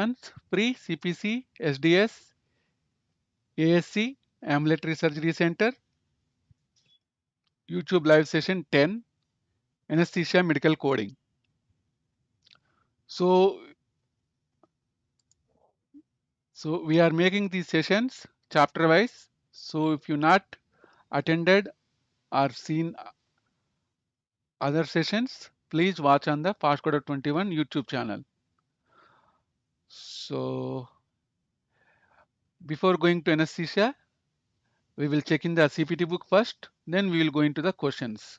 Free CPC, SDS, ASC, Ambulatory Surgery Center, YouTube live session 10, Anesthesia Medical Coding. So, so we are making these sessions chapter wise. So if you not attended or seen other sessions, please watch on the Fast Coder 21 YouTube channel. So before going to anesthesia, we will check in the CPT book first, then we will go into the questions.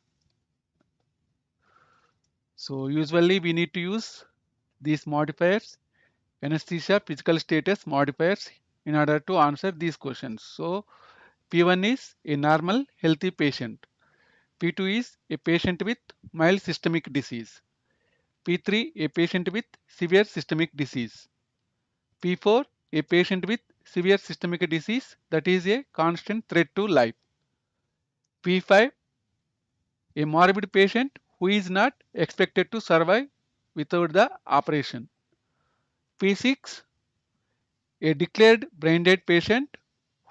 So usually we need to use these modifiers, anesthesia physical status modifiers, in order to answer these questions. So P1 is a normal healthy patient. P2 is a patient with mild systemic disease. P3 a patient with severe systemic disease. P4 a patient with severe systemic disease that is a constant threat to life. P5 a morbid patient who is not expected to survive without the operation. P6 a declared brain dead patient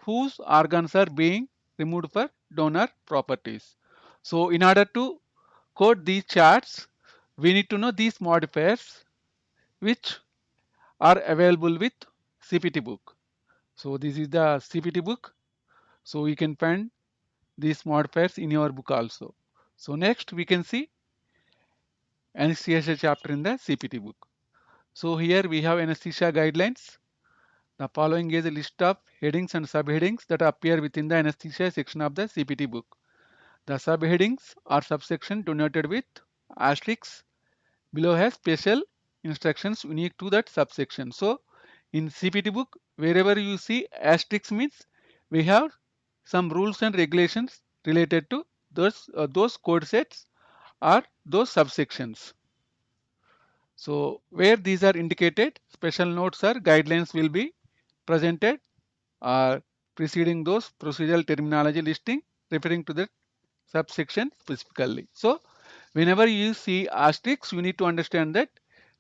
whose organs are being removed for donor properties. So in order to code these charts, we need to know these modifiers which are available with CPT book. So this is the CPT book. So you can find these modifiers in your book also. So next we can see anesthesia chapter in the CPT book. So here we have anesthesia guidelines. The following is a list of headings and subheadings that appear within the anesthesia section of the CPT book. The subheadings or subsection denoted with asterisks below has special instructions unique to that subsection. So in CPT book, wherever you see asterisk means we have some rules and regulations related to those code sets or those subsections. So where these are indicated, special notes or guidelines will be presented or preceding those procedural terminology listing referring to the subsection specifically. So whenever you see asterisks, you need to understand that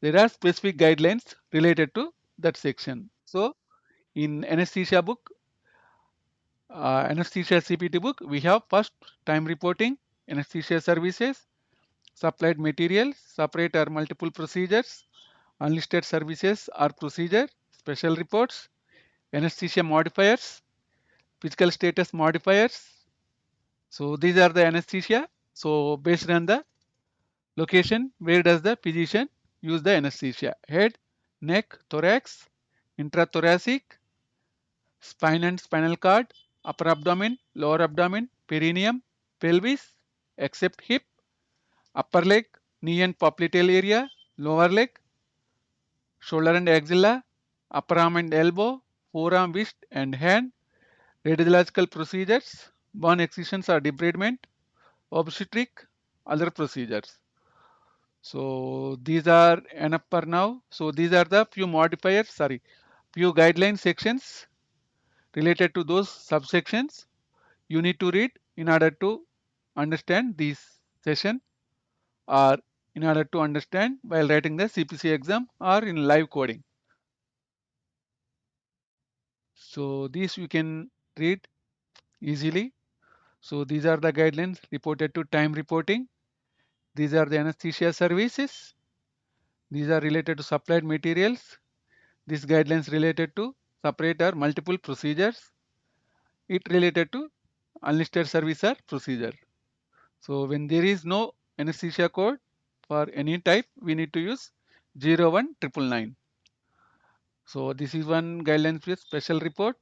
there are specific guidelines related to that section. So in anesthesia book, anesthesia CPT book, we have first time reporting, anesthesia services, supplied materials, separate or multiple procedures, unlisted services or procedure, special reports, anesthesia modifiers, physical status modifiers. So these are the anesthesia. So based on the location, where does the physician use the anesthesia? Head, neck, thorax, intrathoracic, spine and spinal cord, upper abdomen, lower abdomen, perineum, pelvis, except hip, upper leg, knee and popliteal area, lower leg, shoulder and axilla, upper arm and elbow, forearm, wrist and hand, radiological procedures, bone excisions or debridement, obstetric, other procedures. So these are enough for now. So these are the few guideline sections related to those subsections you need to read in order to understand this session or in order to understand while writing the CPC exam or in live coding. So these you can read easily. So these are the guidelines reported to time reporting. These are the anesthesia services. These are related to supplied materials. These guidelines related to separate or multiple procedures. It related to unlisted service or procedure. So when there is no anesthesia code for any type, we need to use 01999. So this is one guidelines with special report.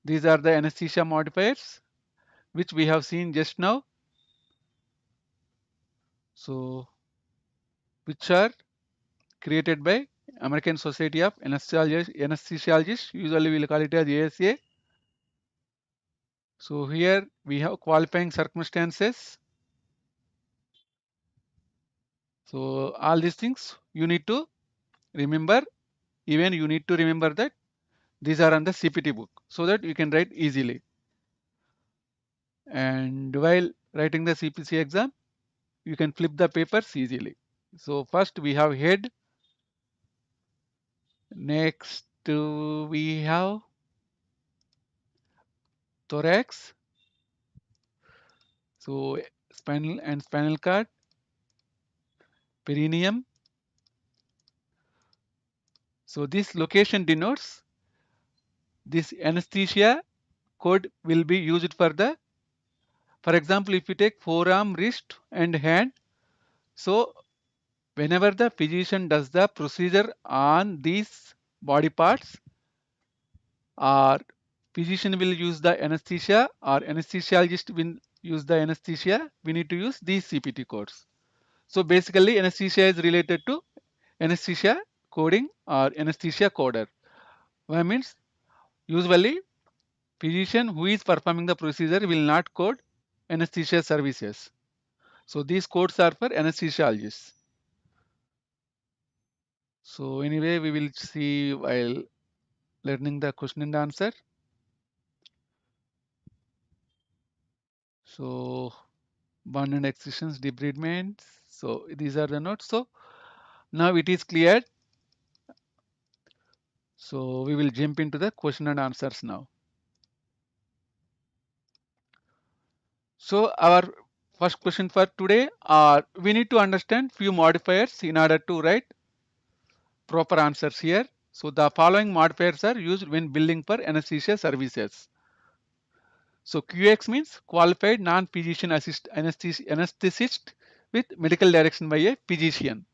These are the anesthesia modifiers which we have seen just now. So which are created by American Society of Anesthesiologists. Usually we'll call it as ASA. So here we have qualifying circumstances. So all these things you need to remember. Even you need to remember that these are on the CPT book so that you can write easily. And while writing the CPC exam, you can flip the papers easily. So first we have head. Next, we have thorax. So spinal and spinal cord, perineum. So this location denotes this anesthesia code will be used for the, for example, if you take forearm, wrist and hand. So whenever the physician does the procedure on these body parts, or physician will use the anesthesia or anesthesiologist will use the anesthesia, we need to use these CPT codes. So basically anesthesia is related to anesthesia coding or anesthesia coder. What means usually physician who is performing the procedure will not code anesthesia services. So these codes are for anesthesiologists. So anyway, we will see while learning the question and answer. So bond and excisions, debridement. So these are the notes. So now it is cleared. So we will jump into the question and answers now. So our first question for today are, we need to understand few modifiers in order to write proper answers here. So the following modifiers are used when billing for anesthesia services. So QX means qualified non-physician anesthetist with medical direction by a physician.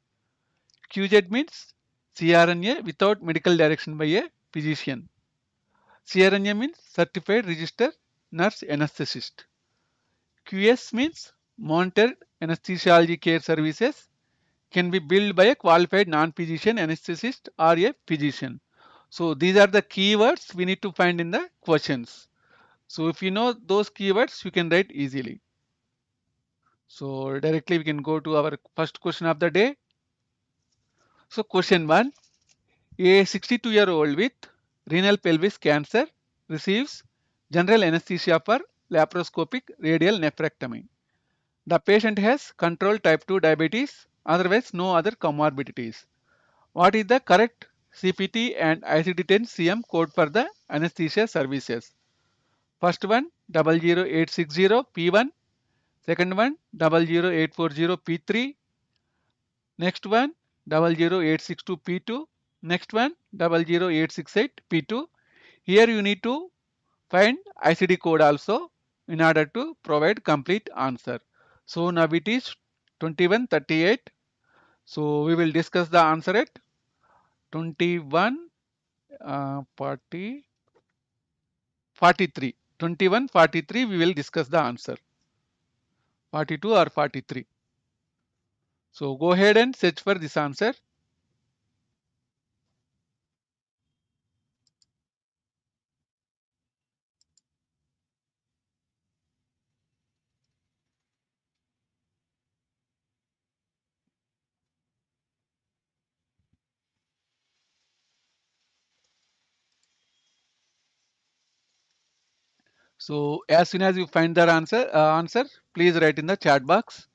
QZ means CRNA without medical direction by a physician. CRNA means certified registered nurse anesthetist. QS means monitored anesthesiology care services can be billed by a qualified non-physician anesthetist or a physician. So these are the keywords we need to find in the questions. So if you know those keywords, you can write easily. So directly we can go to our first question of the day. So question 1, a 62-year-old with renal pelvis cancer receives general anesthesia for laparoscopic radial nephrectomy. The patient has controlled type 2 diabetes, otherwise no other comorbidities. What is the correct CPT and ICD-10 CM code for the anesthesia services? First one 00860 P1, second one 00840 P3, next one 00862 P2, next one 00868 P2. Here you need to find ICD code also in order to provide complete answer. So now it is 2138. So we will discuss the answer at 21 40 43. 21 43 we will discuss the answer. 42 or 43. So go ahead and search for this answer. So as soon as you find the answer, please write in the chat box.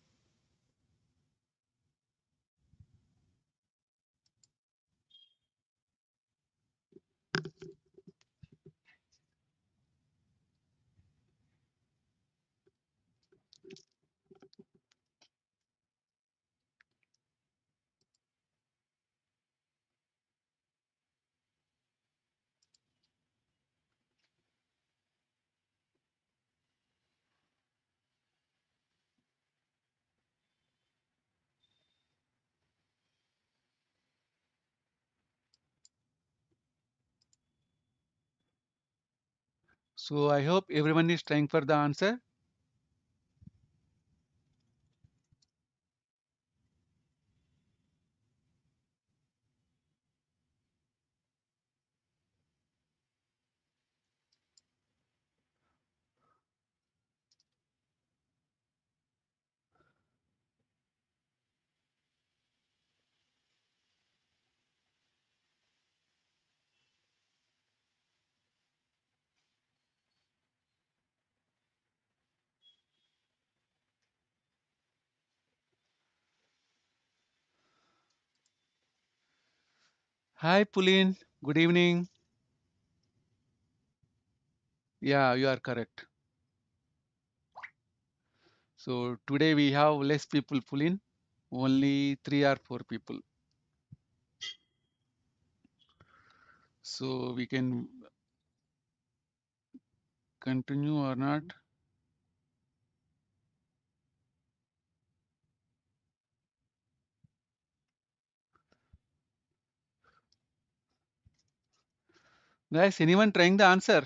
So I hope everyone is trying for the answer. Hi, Pulin. Good evening. Yeah, you are correct. So today we have less people, Pulin. Only 3 or 4 people. So we can continue or not. Guys, anyone trying the answer?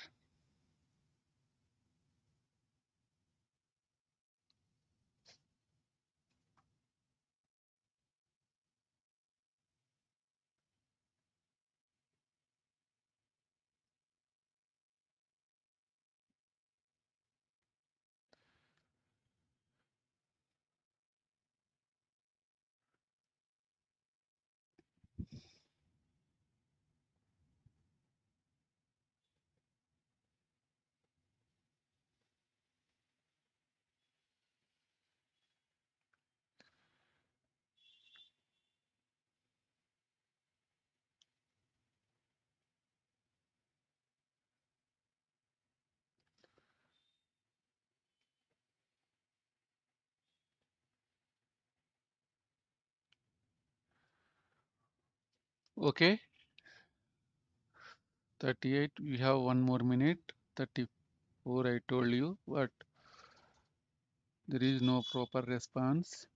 Okay, 38. We have 1 more minute. 34, I told you, but there is no proper response.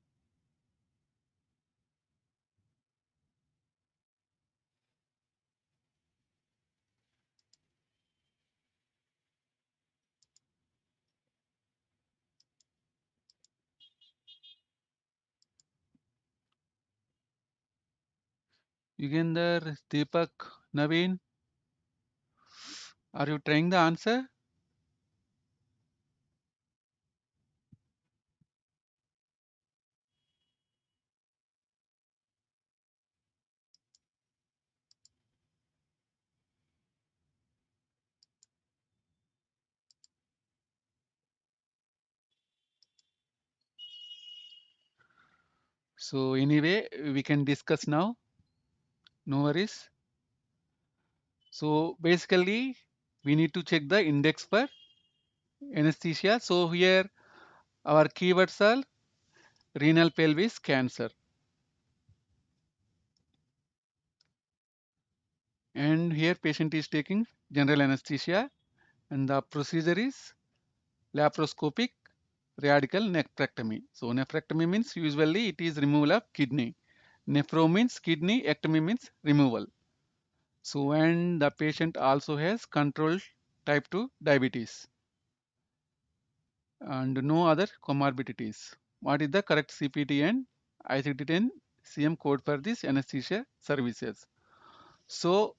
Yugender, Deepak, Naveen, are you trying the answer? So anyway, we can discuss now. No worries. So basically, we need to check the index for anesthesia. So here our keywords are renal pelvis cancer. And here patient is taking general anesthesia and the procedure is laparoscopic radical nephrectomy. So nephrectomy means usually it is removal of kidney. Nephro means kidney, ectomy means removal. So and the patient also has controlled type 2 diabetes and no other comorbidities. What is the correct CPT and ICD-10 CM code for this anesthesia services? So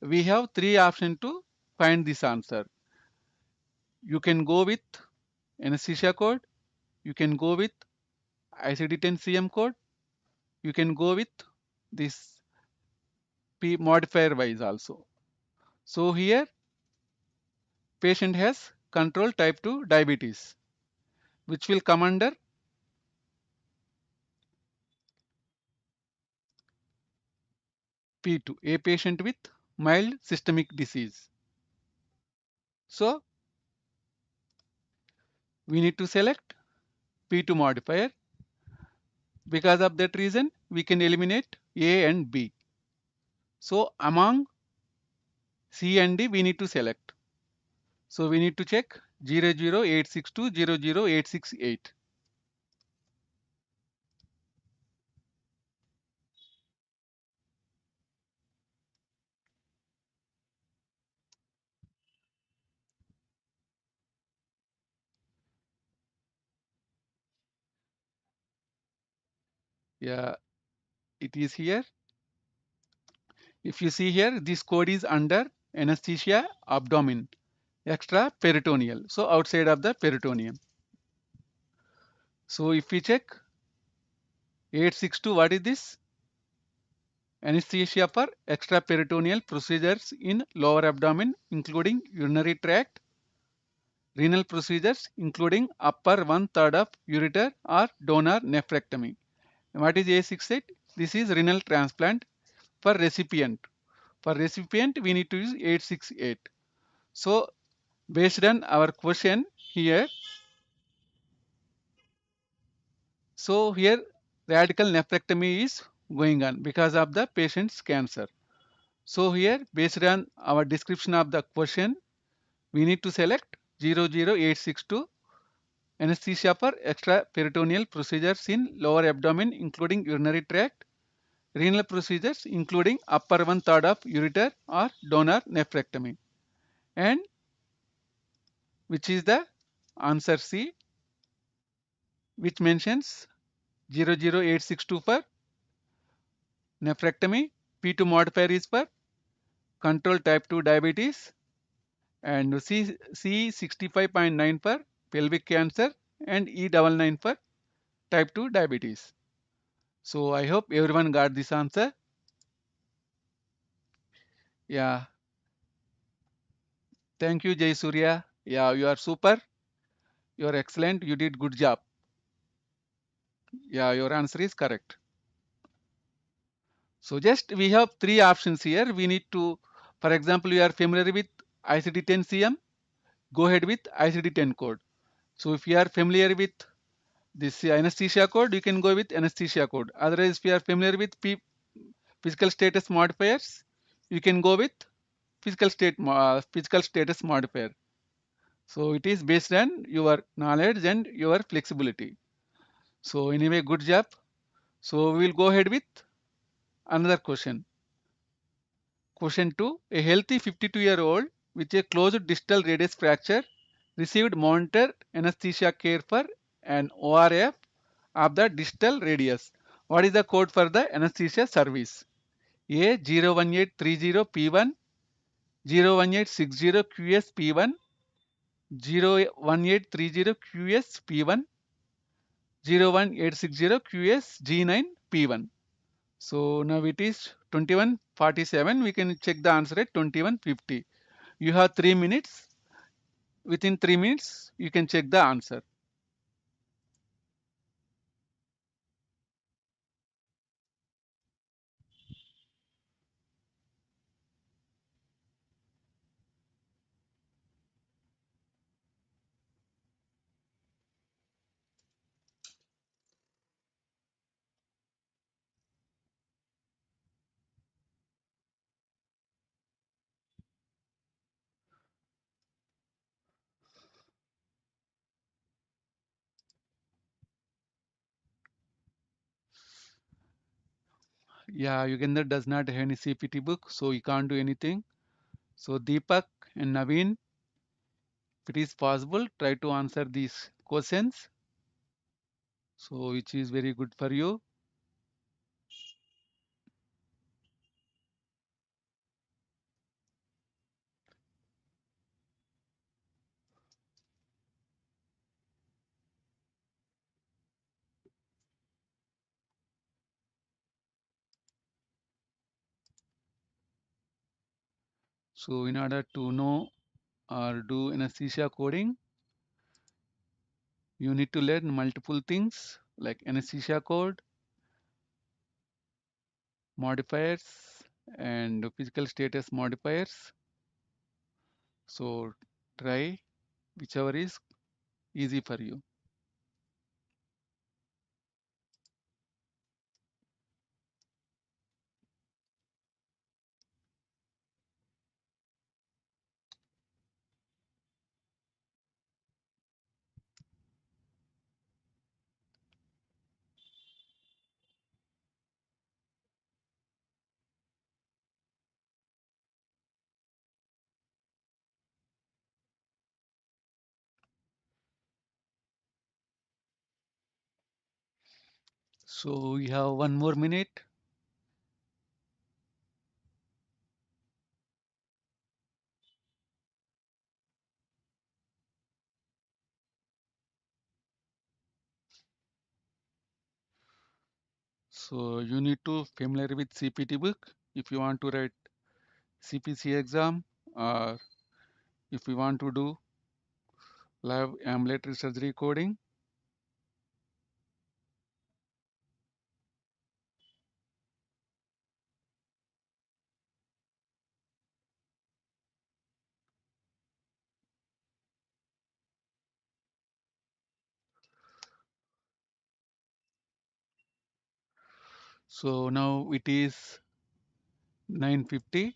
we have three options to find this answer. You can go with anesthesia code, you can go with ICD-10 CM code, you can go with this P modifier wise also. So here patient has control type 2 diabetes, which will come under P2, a patient with mild systemic disease. So we need to select P2 modifier. Because of that reason, we can eliminate A and B. So among C and D, we need to select. So we need to check 00862 00868. Yeah, it is here. If you see here, this code is under anesthesia abdomen, extra peritoneal. So outside of the peritoneum. So if we check 862, what is this? Anesthesia for extraperitoneal procedures in lower abdomen, including urinary tract, renal procedures, including upper one-third of ureter or donor nephrectomy. What is A68? This is renal transplant for recipient. For recipient, we need to use 868. So based on our question here, so here radical nephrectomy is going on because of the patient's cancer. So here based on our description of the question, we need to select 00862 anesthesia for extraperitoneal procedures in lower abdomen including urinary tract, renal procedures including upper one third of ureter or donor nephrectomy, and which is the answer C, which mentions 00862 for nephrectomy, P2 modifier is for control type 2 diabetes, and C65.9 for pelvic cancer, and E99 for type 2 diabetes. So I hope everyone got this answer. Yeah, thank you, Jay Surya. Yeah, you are super. You are excellent. You did good job. Yeah, your answer is correct. So just we have three options here. We need to, for example, you are familiar with ICD-10 CM, go ahead with ICD-10 code. So if you are familiar with this anesthesia code, you can go with anesthesia code. Otherwise, if you are familiar with physical status modifiers, you can go with physical status modifier. So it is based on your knowledge and your flexibility. So anyway, good job. So we will go ahead with another question. Question 2. A healthy 52-year-old with a closed distal radius fracture received monitored anesthesia care for an ORF of the distal radius. What is the code for the anesthesia service? A 01830P1, 01860QS P1, 01830QS P1, 01860QS G9P1. So now it is 21:47. We can check the answer at 21:50. You have 3 minutes. Within 3 minutes, you can check the answer. Yeah, Yugender does not have any CPT book, so he can't do anything. So Deepak and Naveen, if it is possible, try to answer these questions. So which is very good for you. So in order to know or do anesthesia coding, you need to learn multiple things like anesthesia code, modifiers, and physical status modifiers. So try whichever is easy for you. So we have 1 more minute. So you need to familiar with CPT book if you want to write CPC exam, or if you want to do live ambulatory surgery coding. So now it is 9:50.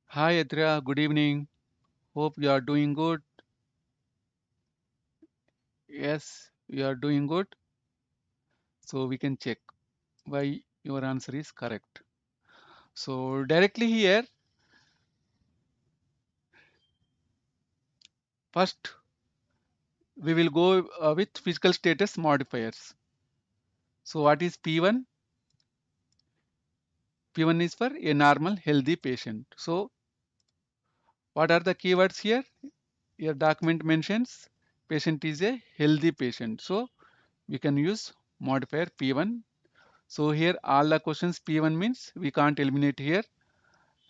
Hi Adria, good evening. Hope you are doing good. Yes, you are doing good. So we can check why your answer is correct. So directly here, first we will go with physical status modifiers. So what is P1? P1 is for a normal healthy patient. So what are the keywords here? Your document mentions patient is a healthy patient. So we can use modifier P1. So here all the questions P1 means we can't eliminate here.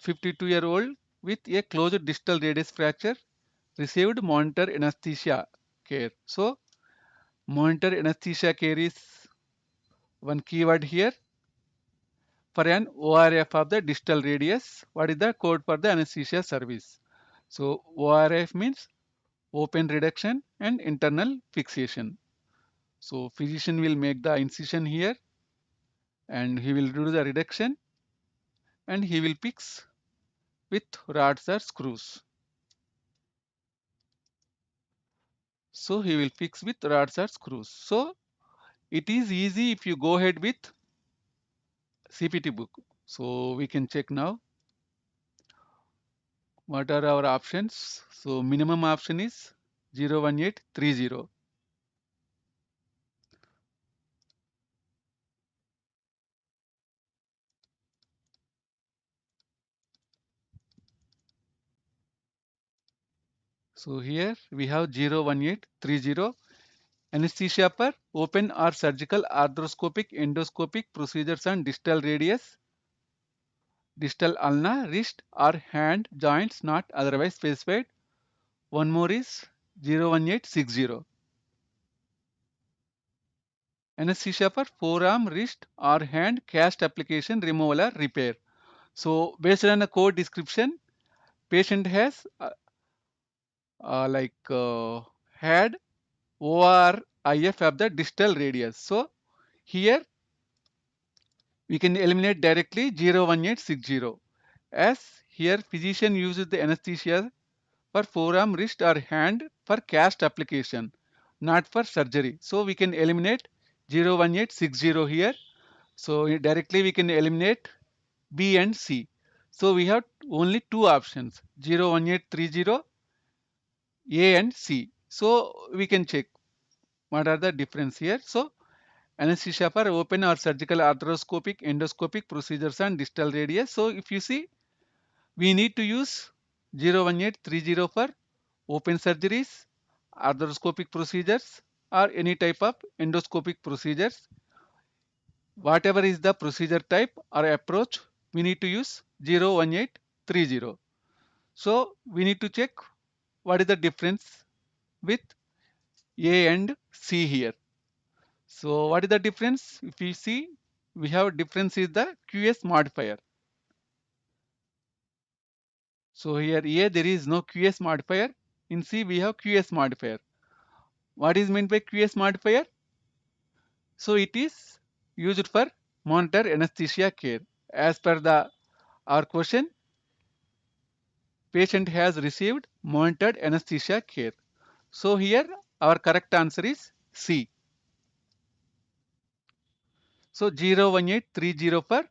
52-year-old with a closed distal radius fracture received monitor anesthesia care. So monitor anesthesia care is one keyword here for an ORF of the distal radius. What is the code for the anesthesia service? So ORF means open reduction and internal fixation. So physician will make the incision here and he will do the reduction and he will fix with rods or screws. So he will fix with rods or screws. So it is easy if you go ahead with CPT book. So we can check now what are our options. So minimum option is 01830. So here we have 01830 anesthesia for open or surgical arthroscopic endoscopic procedures on distal radius, distal ulna, wrist or hand joints not otherwise specified. One more is 01860 anesthesia for forearm, wrist or hand cast application removal or repair. So based on the code description, patient has like had ORIF of the distal radius. So here we can eliminate directly 01860 as here physician uses the anesthesia for forearm, wrist or hand for cast application, not for surgery. So we can eliminate 01860 here. So directly we can eliminate B and C. So we have only two options 01830 A and C. So we can check what are the difference here. So anesthesia for open or surgical arthroscopic endoscopic procedures on distal radius. So if you see we need to use 01830 for open surgeries, arthroscopic procedures or any type of endoscopic procedures. Whatever is the procedure type or approach, we need to use 01830. So we need to check what is the difference with A and C here. So what is the difference? If you see, we have difference is the QS modifier. So here A there is no QS modifier. In C we have QS modifier. What is meant by QS modifier? So it is used for monitor anesthesia care. As per the our question, patient has received monitored anesthesia care. So here our correct answer is C. So 01830 for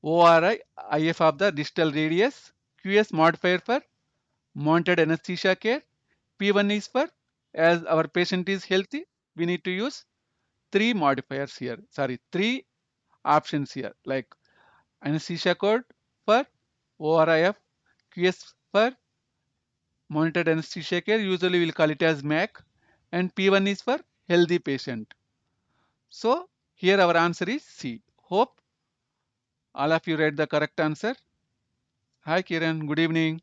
ORI IF of the distal radius, QS modifier for monitored anesthesia care, P1 is for as our patient is healthy, we need to use three modifiers here. Sorry, three options here like anesthesia code for ORIF, QS for monitored anesthesia care, usually we'll call it as MAC, and P1 is for healthy patient. So here our answer is C. Hope all of you read the correct answer. Hi Kiran, good evening.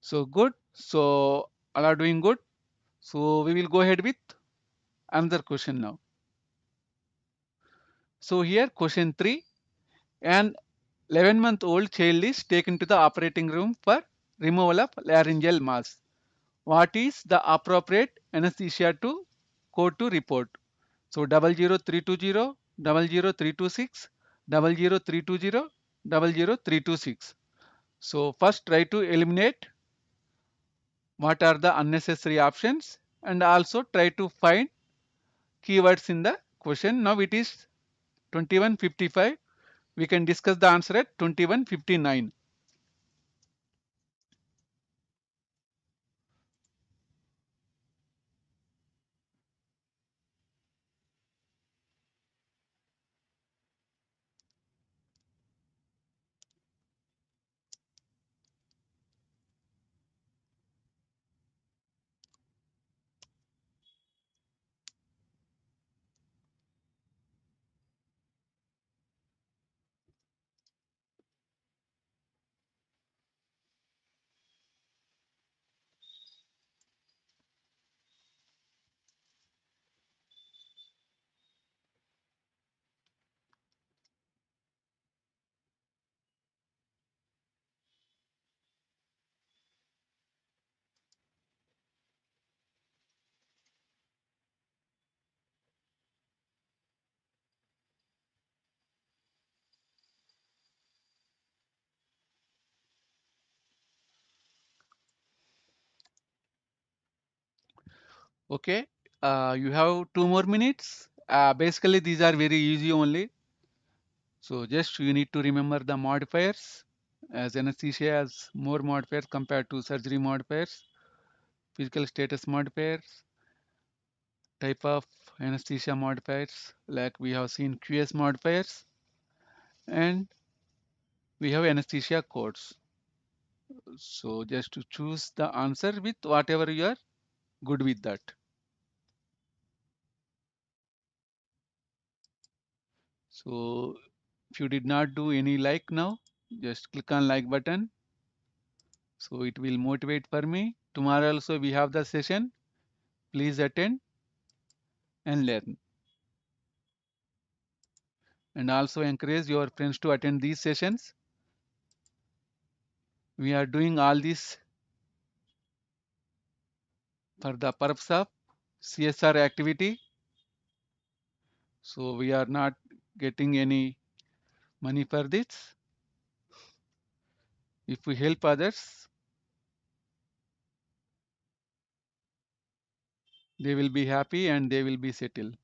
So good. So all are doing good. So we will go ahead with another question now. So here question 3, an 11-month-old child is taken to the operating room for removal of laryngeal mass. What is the appropriate anesthesia to code to report. So 00320, 00326, 00320, 00326. So first try to eliminate what are the unnecessary options and also try to find keywords in the question. Now it is 2155. We can discuss the answer at 2159. Okay, you have 2 more minutes. Basically, these are very easy only. So just you need to remember the modifiers, as anesthesia has more modifiers compared to surgery modifiers, physical status modifiers, type of anesthesia modifiers, like we have seen QS modifiers, and we have anesthesia codes. So just to choose the answer with whatever you are good with that. So if you did not do any like now, just click on like button. So it will motivate for me. Tomorrow also we have the session. Please attend and learn. And also encourage your friends to attend these sessions. We are doing all this for the purpose of CSR activity. So we are not getting any money for this. If we help others, they will be happy and they will be settled.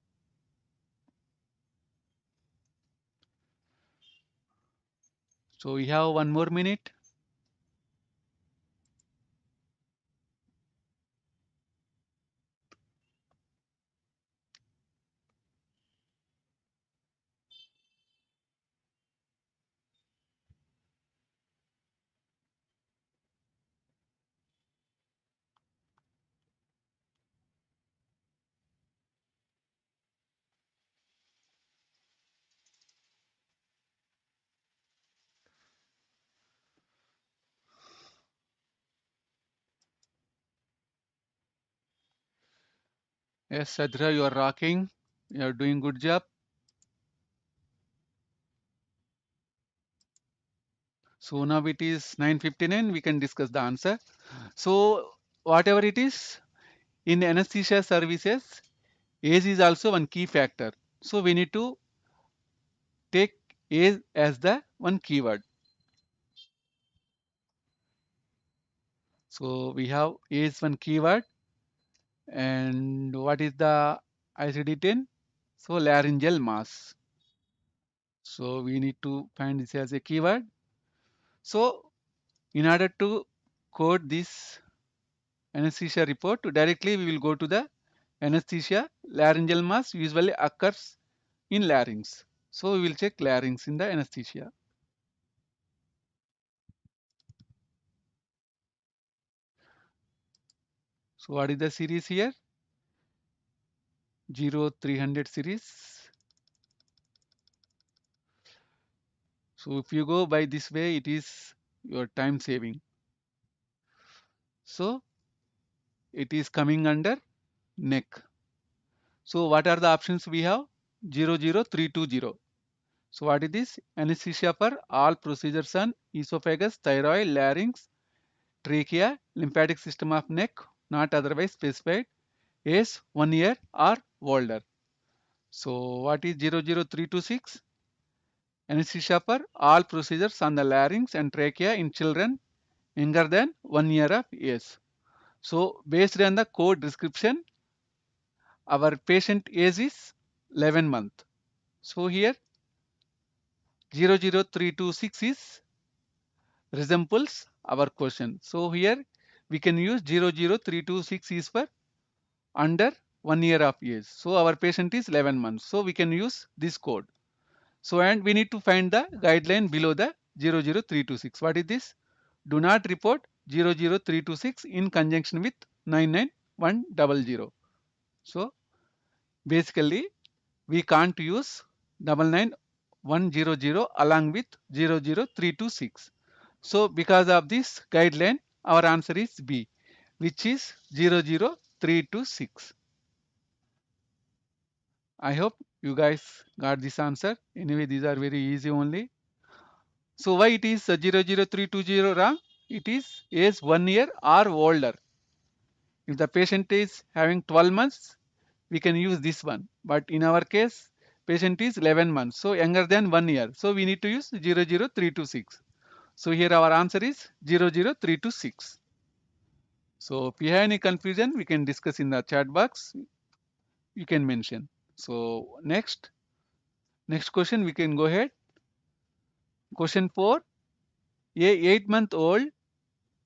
So we have 1 more minute. Yes, Sadhra, you are rocking. You are doing good job. So now it is 9:59. We can discuss the answer. So whatever it is, in anesthesia services, age is also one key factor. So we need to take age as the one keyword. So we have age one keyword. And what is the ICD-10? So laryngeal mass. So we need to find this as a keyword. So in order to code this anesthesia report, directly we will go to the anesthesia. Laryngeal mass usually occurs in larynx. So we will check larynx in the anesthesia. So what is the series here? 0300 series. So if you go by this way, it is your time saving. So it is coming under neck. So what are the options we have? 00320. So what is this? Anesthesia for all procedures on esophagus, thyroid, larynx, trachea, lymphatic system of neck, not otherwise specified. is 1 year or older. So what is 00326? Anesthesia for all procedures on the larynx and trachea in children younger than 1 year of age. So based on the code description, our patient age is 11 months. So here 00326 is resembles our question. So here we can use 00326 is for under 1 year of age. So our patient is 11 months. So we can use this code. So and we need to find the guideline below the 00326. What is this? Do not report 00326 in conjunction with 99100. So basically we can't use 99100 along with 00326. So because of this guideline, our answer is B, which is 00326. I hope you guys got this answer. Anyway, these are very easy only. So why it is 00320 wrong? It is 1 year or older. If the patient is having 12 months, we can use this one. But in our case, patient is 11 months, so younger than 1 year. So we need to use 00326. So here our answer is 00326. So if you have any confusion, we can discuss in the chat box. You can mention. So next question we can go ahead. Question 4. A 8-month-old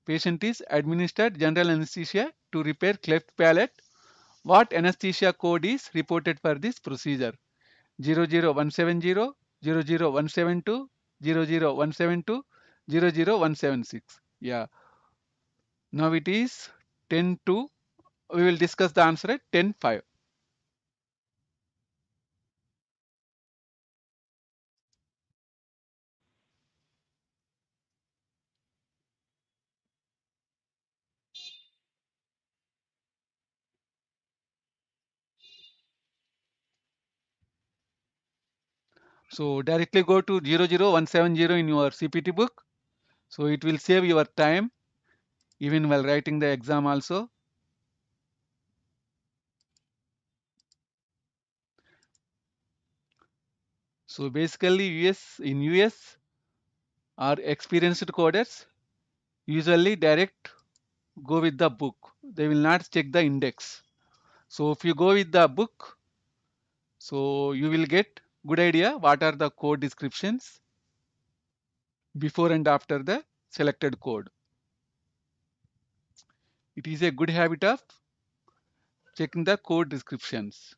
patient is administered general anesthesia to repair cleft palate. What anesthesia code is reported for this procedure? 00170, 00172, 00172, 00176. Yeah. Now it is 10-2. We will discuss the answer at 10-5. So directly go to 00170 in your CPT book. So it will save your time even while writing the exam also. So basically in US are experienced coders usually direct go with the book. They will not check the index. So if you go with the book, so you will get good idea what are the code descriptions before and after the selected code. It is a good habit of checking the code descriptions.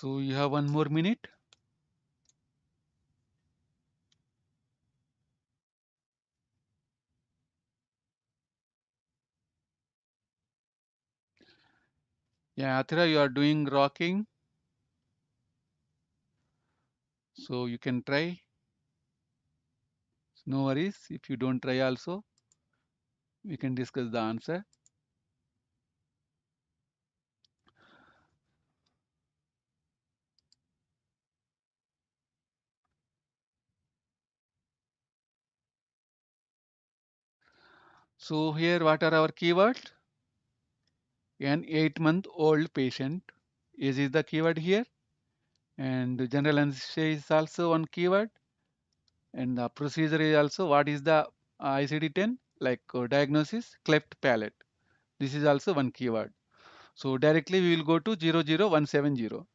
So you have 1 more minute. Yeah, Athira, you are doing rocking. So you can try. No worries. If you don't try also, we can discuss the answer. So here what are our keywords? An 8-month-old patient. Age is the keyword here. And general anesthesia is also one keyword. And the procedure is also what is the ICD-10 like diagnosis cleft palate. This is also one keyword. So directly we will go to 00170.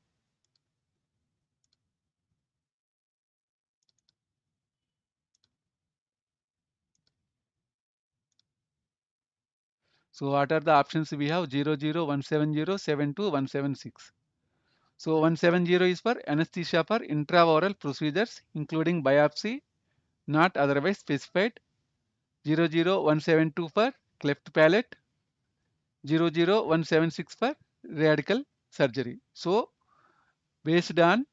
So what are the options we have? 00170, 176. So 170 is for anesthesia for intraoral procedures including biopsy not otherwise specified. 00172 for cleft palate. 00176 for radical surgery. So based on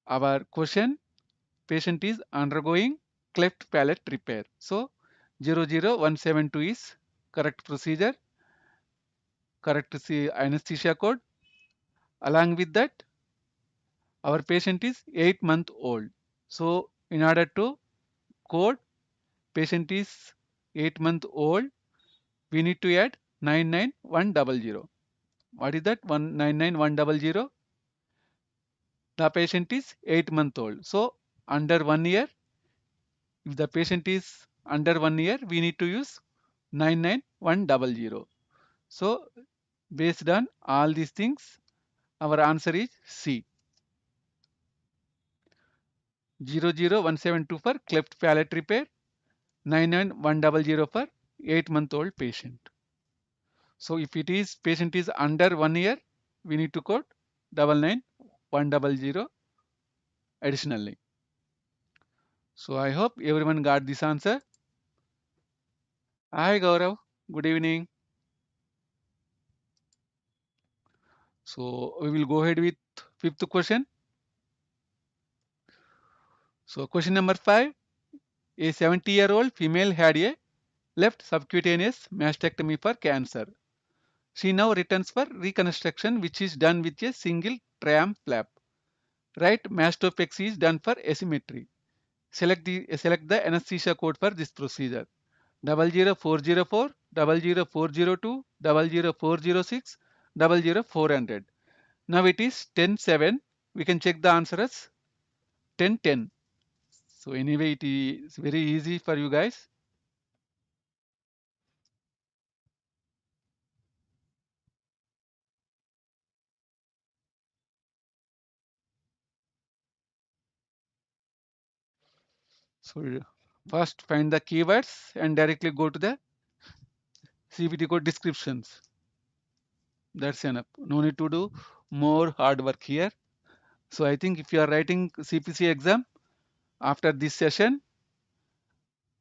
our question, patient is undergoing cleft palate repair. So 00172 is correct procedure, correct anesthesia code. Along with that, our patient is 8-month old. So in order to code patient is 8-month old, we need to add 99100. What is that? 199100. The patient is 8-month old. So under 1 year, if the patient is under 1 year, we need to use 99100. So based on all these things, our answer is C. 00172 for cleft palate repair, 99100 for 8-month old patient. So if it is patient is under 1 year, we need to code 99100 additionally. So I hope everyone got this answer. Hi Gaurav, good evening. So we will go ahead with fifth question. So question number 5, a 70-year-old female had a left subcutaneous mastectomy for cancer. She now returns for reconstruction which is done with a single tram flap. Right mastopexy is done for asymmetry. Select the anesthesia code for this procedure. 00404, 00402, 00406, 00400. Now it is 10:07. We can check the answer as 10:10. So anyway, it is very easy for you guys. So first find the keywords and directly go to the CPT code descriptions. That's enough. No need to do more hard work here. So I think if you are writing CPC exam after this session,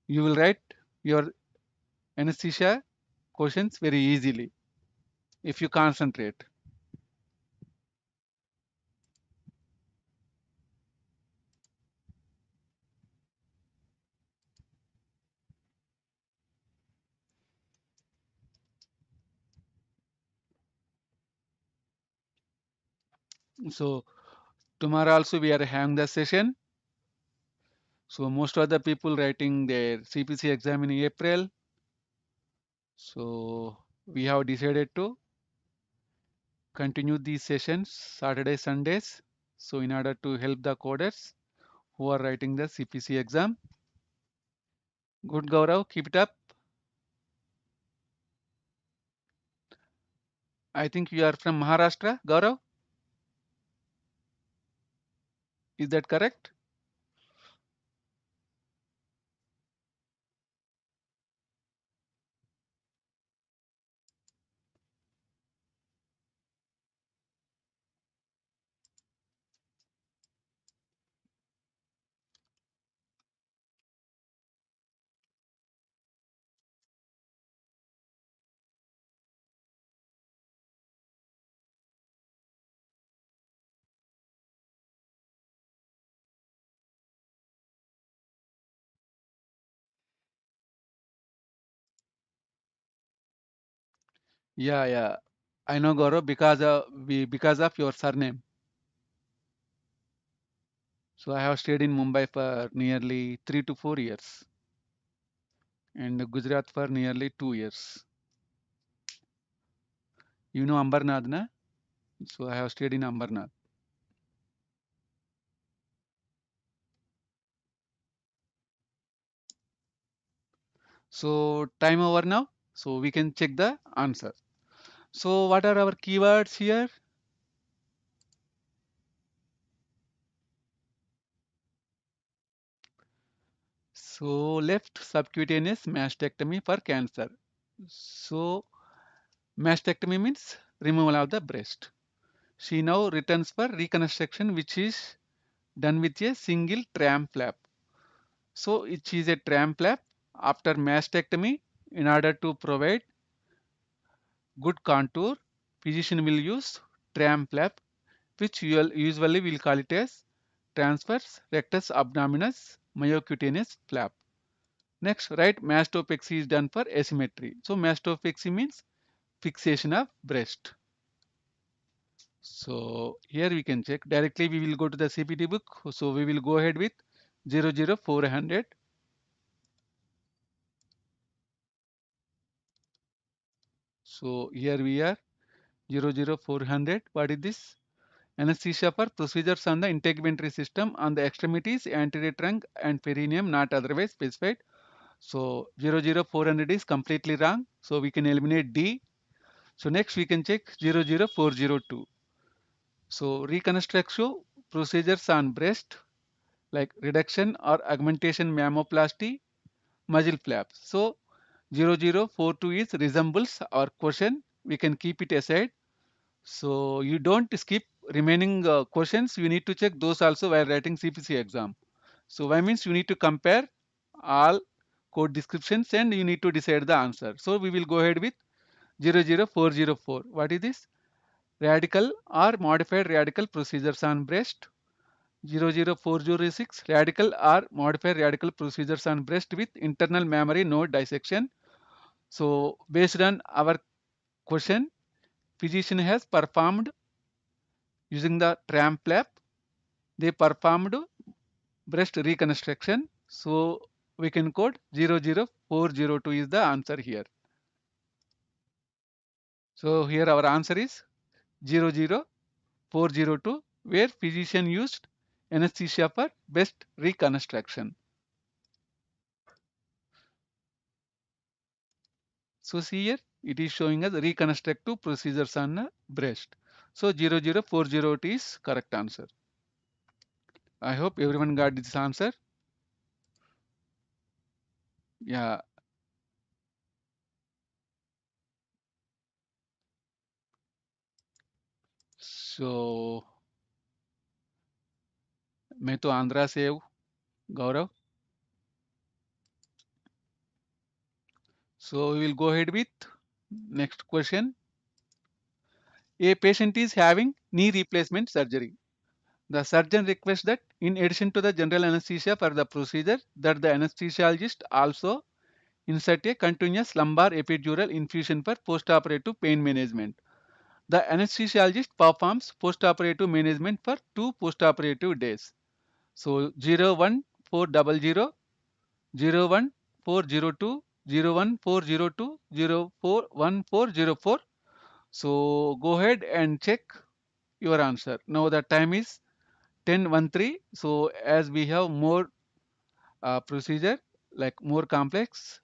you will write your anesthesia questions very easily if you concentrate. So tomorrow also we are having the session. So most of the people writing their CPC exam in April. So we have decided to continue these sessions Saturday, Sundays. So in order to help the coders who are writing the CPC exam. Good Gaurav, keep it up. I think you are from Maharashtra, Gaurav. Is that correct? Yeah, yeah. I know Gaurav because of your surname. So I have stayed in Mumbai for nearly 3 to 4 years and Gujarat for nearly 2 years. You know Ambernath, na? So I have stayed in Ambernath. So time over now. So we can check the answer. So what are our keywords here? So left subcutaneous mastectomy for cancer. So mastectomy means removal of the breast. She now returns for reconstruction, which is done with a single tram flap. So it is a tram flap after mastectomy. In order to provide good contour, physician will use tram flap, which usually we'll call it as transverse rectus abdominis myocutaneous flap. Next, right mastopexy is done for asymmetry. So mastopexy means fixation of breast. So here we can check directly. We will go to the CPT book. So we will go ahead with 00400. So here we are 00400. What is this? Anesthesia for procedures on the integumentary system on the extremities, anterior trunk and perineum not otherwise specified. So 00400 is completely wrong. So we can eliminate D. So next we can check 00402. So reconstruction procedures on breast like reduction or augmentation mammoplasty, muzzle flaps. So 0042 is resembles our question. We can keep it aside. So you don't skip remaining questions. You need to check those also while writing CPC exam. So why means you need to compare all code descriptions and you need to decide the answer. So we will go ahead with 00404. What is this? Radical or modified radical procedures on breast. 00406 radical or modified radical procedures on breast with internal mammary node dissection. So based on our question, physician has performed using the tram flap. They performed breast reconstruction. So we can code 00402 is the answer here. So here our answer is 00402 where physician used anesthesia for breast reconstruction. So see here it is showing us reconstructive procedures on the breast. So 00402 is correct answer. I hope everyone got this answer. Yeah. So मैं तो आंध्रा से हूँ गौरव. So we will go ahead with next question. A patient is having knee replacement surgery. The surgeon requests that in addition to the general anesthesia for the procedure, that the anesthesiologist also insert a continuous lumbar epidural infusion for postoperative pain management. The anesthesiologist performs postoperative management for 2 postoperative days. So 01400, 01402, 01402, 01404. So go ahead and check your answer. Now the time is 10:13. So as we have more procedure like more complex,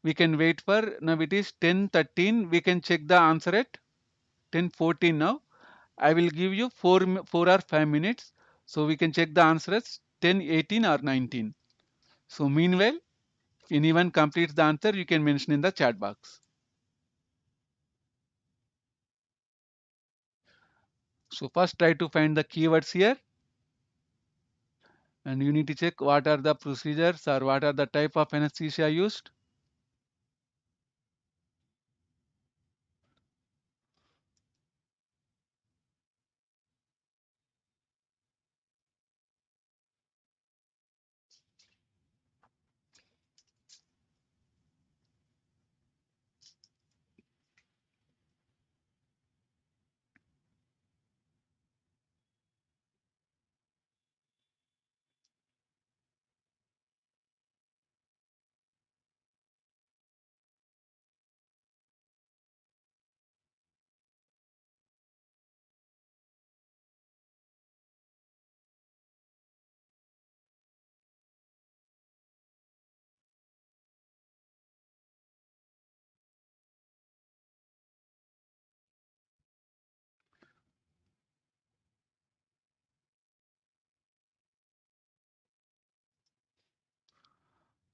we can wait for now it is 10:13. We can check the answer at 10:14 now. I will give you 4 or 5 minutes. So we can check the answer as 10:18 or 19. So meanwhile, if anyone completes the answer, you can mention in the chat box. So first try to find the keywords here and you need to check what are the procedures or what are the type of anesthesia used.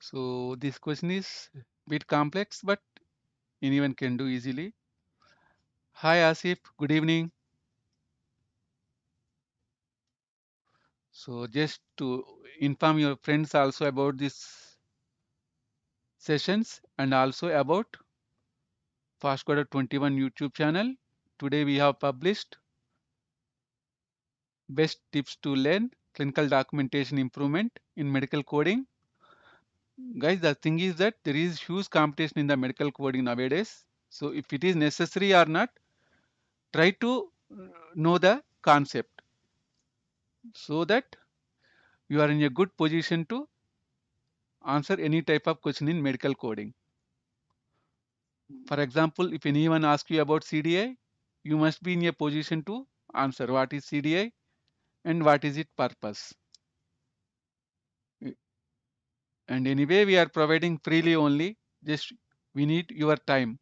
So this question is a bit complex, but anyone can do easily. Hi Asif, good evening. So just to inform your friends also about these sessions and also about FastCoder 21 YouTube channel. Today we have published best tips to learn clinical documentation improvement in medical coding. Guys, the thing is that there is huge competition in the medical coding nowadays. So if it is necessary or not, try to know the concept so that you are in a good position to answer any type of question in medical coding. For example, if anyone asks you about CDI, you must be in a position to answer what is CDI and what is its purpose. And anyway, we are providing freely only, just we need your time.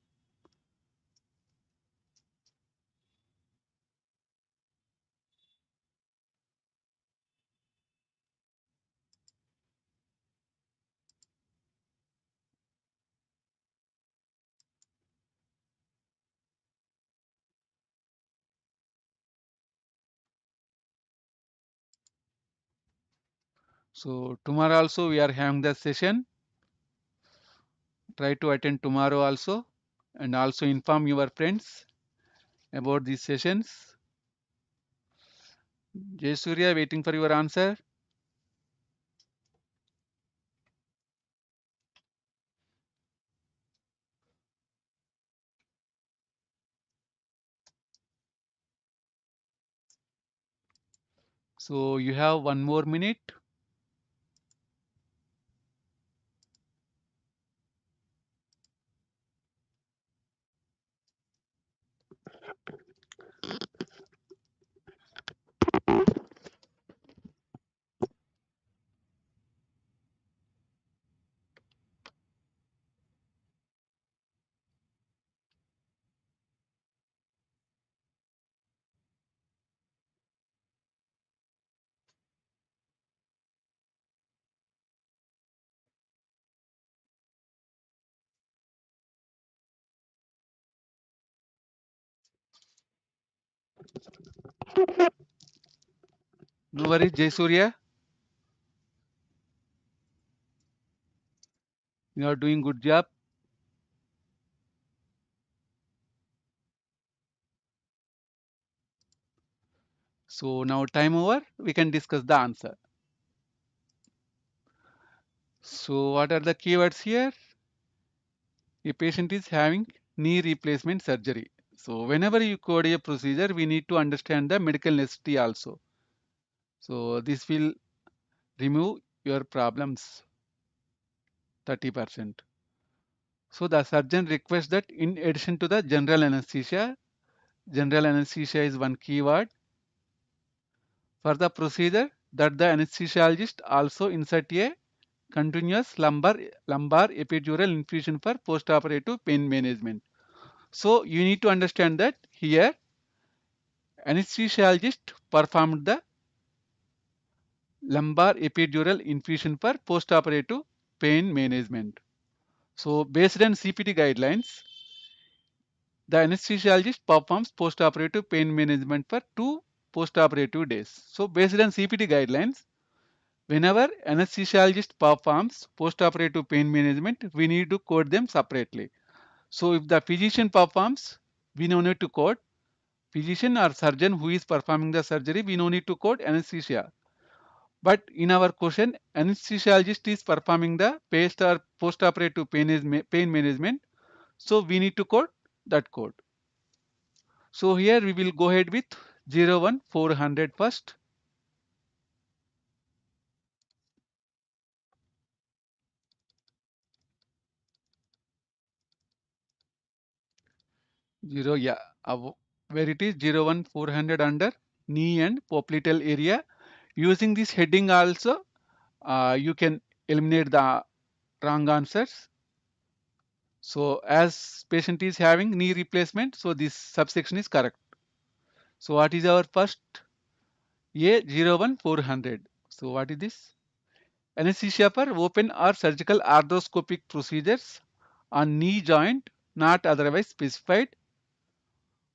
So tomorrow also we are having the session. Try to attend tomorrow also and also inform your friends about these sessions. Jay Surya, waiting for your answer. So you have 1 more minute. No worries, Jay Surya. You are doing good job. So now time over, we can discuss the answer. So what are the keywords here? A patient is having knee replacement surgery. So whenever you code a procedure, we need to understand the medical necessity also. So this will remove your problems 30%. So the surgeon requests that in addition to the general anesthesia is one keyword for the procedure, that the anesthesiologist also insert a continuous lumbar epidural infusion for postoperative pain management. So you need to understand that here anesthesiologist performed the lumbar epidural infusion for postoperative pain management. So based on CPT guidelines, the anesthesiologist performs postoperative pain management for 2 postoperative days. So based on CPT guidelines, whenever anesthesiologist performs postoperative pain management, we need to code them separately. So if the physician performs, we no need to code physician or surgeon who is performing the surgery, we no need to code anesthesia. But in our question, anesthesiologist is performing the post-operative pain management, so we need to code that code. So here we will go ahead with 01400 first. 0, yeah, where it is 01400 under knee and popliteal area. Using this heading also, you can eliminate the wrong answers. So as patient is having knee replacement, so this subsection is correct. So what is our first A01400? So what is this? Anesthesia for open or surgical arthroscopic procedures on knee joint not otherwise specified.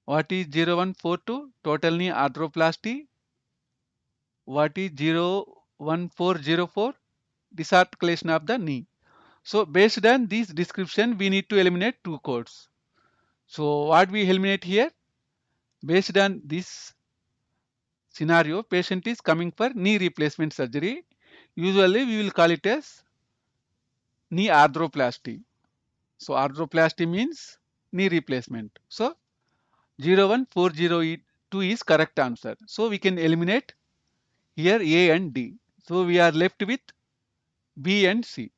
What is 0142? Total knee arthroplasty. what is 01404? Disarticulation of the knee. So based on this description, we need to eliminate two codes. So what we eliminate here? Based on this scenario, patient is coming for knee replacement surgery. Usually we will call it as knee arthroplasty. So arthroplasty means knee replacement. So 01402 is correct answer. So we can eliminate here A and D. So we are left with B and C.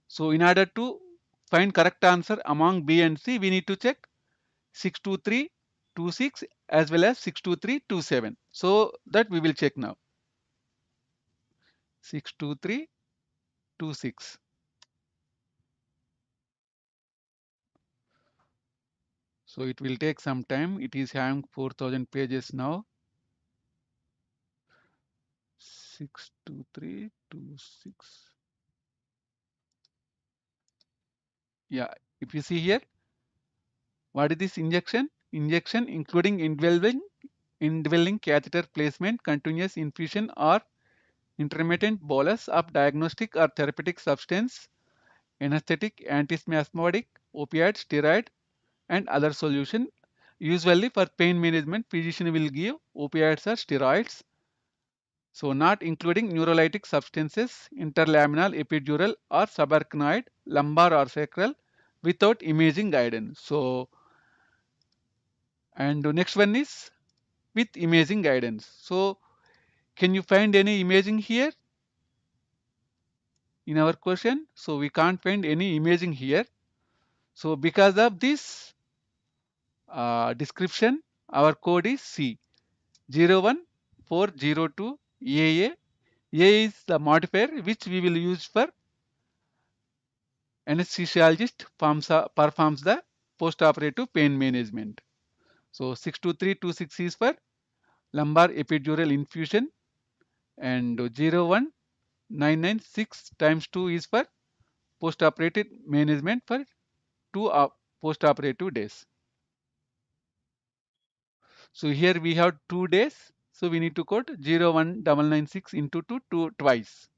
So in order to find correct answer among B and C, we need to check 62326 as well as 62327. So that we will check now. 62326. So it will take some time. It is having 4000 pages now. 62326. Yeah, if you see here, what is this injection? Injection including indwelling catheter placement, continuous infusion or intermittent bolus of diagnostic or therapeutic substance, anesthetic, antispasmodic, opioid, steroid, and other solution. Usually for pain management, physician will give opioids or steroids. So not including neurolytic substances, interlaminar, epidural or subarachnoid, lumbar or sacral without imaging guidance. So and the next one is with imaging guidance. So can you find any imaging here in our question? So we can't find any imaging here. So because of this description, our code is C 01402 AA. A is the modifier which we will use for anesthesiologist performs the post-operative pain management. So 62326 is for lumbar epidural infusion and 01996 times 2 is for post-operative management for 2 post-operative days. So here we have 2 days. So we need to quote 01996 into 2 twice.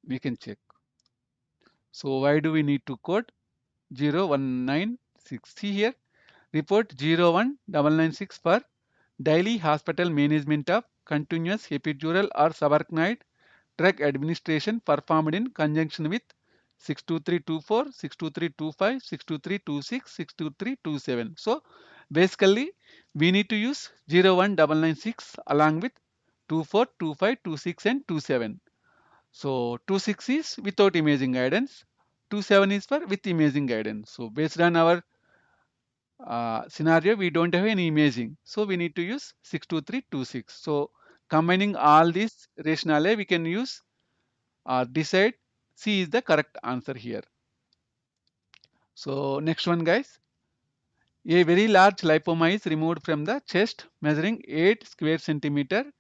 We can check. So why do we need to quote 0196? See here, report 01996 for daily hospital management of continuous epidural or subarachnoid drug administration performed in conjunction with 62324, 62325, 62326, 62327. So basically we need to use 01996 along with 24, 25, 26 and 27. So 26 is without imaging guidance, 27 is for with imaging guidance. So based on our scenario, we don't have any imaging. So we need to use 62326. So combining all these rationale, we can use decide C is the correct answer here. So next one guys. A very large lipoma is removed from the chest measuring 8 square centimeter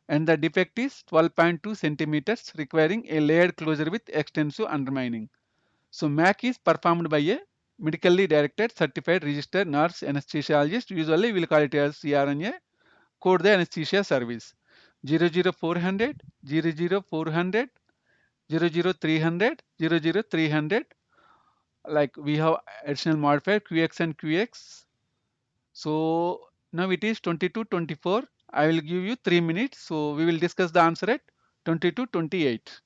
and the defect is 12.2 centimeters requiring a layered closure with extensive undermining. So MAC is performed by a medically directed certified registered nurse anesthesiologist. Usually we will call it as CRNA. Code the anesthesia service 00400, 00400, 00300, 00300. Like we have additional modifier QX and QX. So now it is 2224. I will give you 3 minutes. So we will discuss the answer at 2228.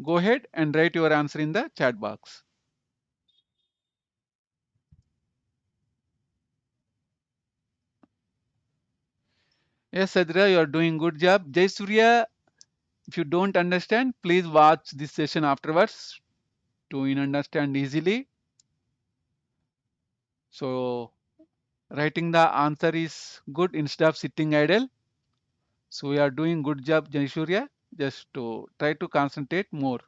Go ahead and write your answer in the chat box. Yes, Sadra, you are doing good job. Jai Surya, if you don't understand, please watch this session afterwards to understand easily. So writing the answer is good instead of sitting idle. So we are doing good job, Jai Surya. Just to try to concentrate more.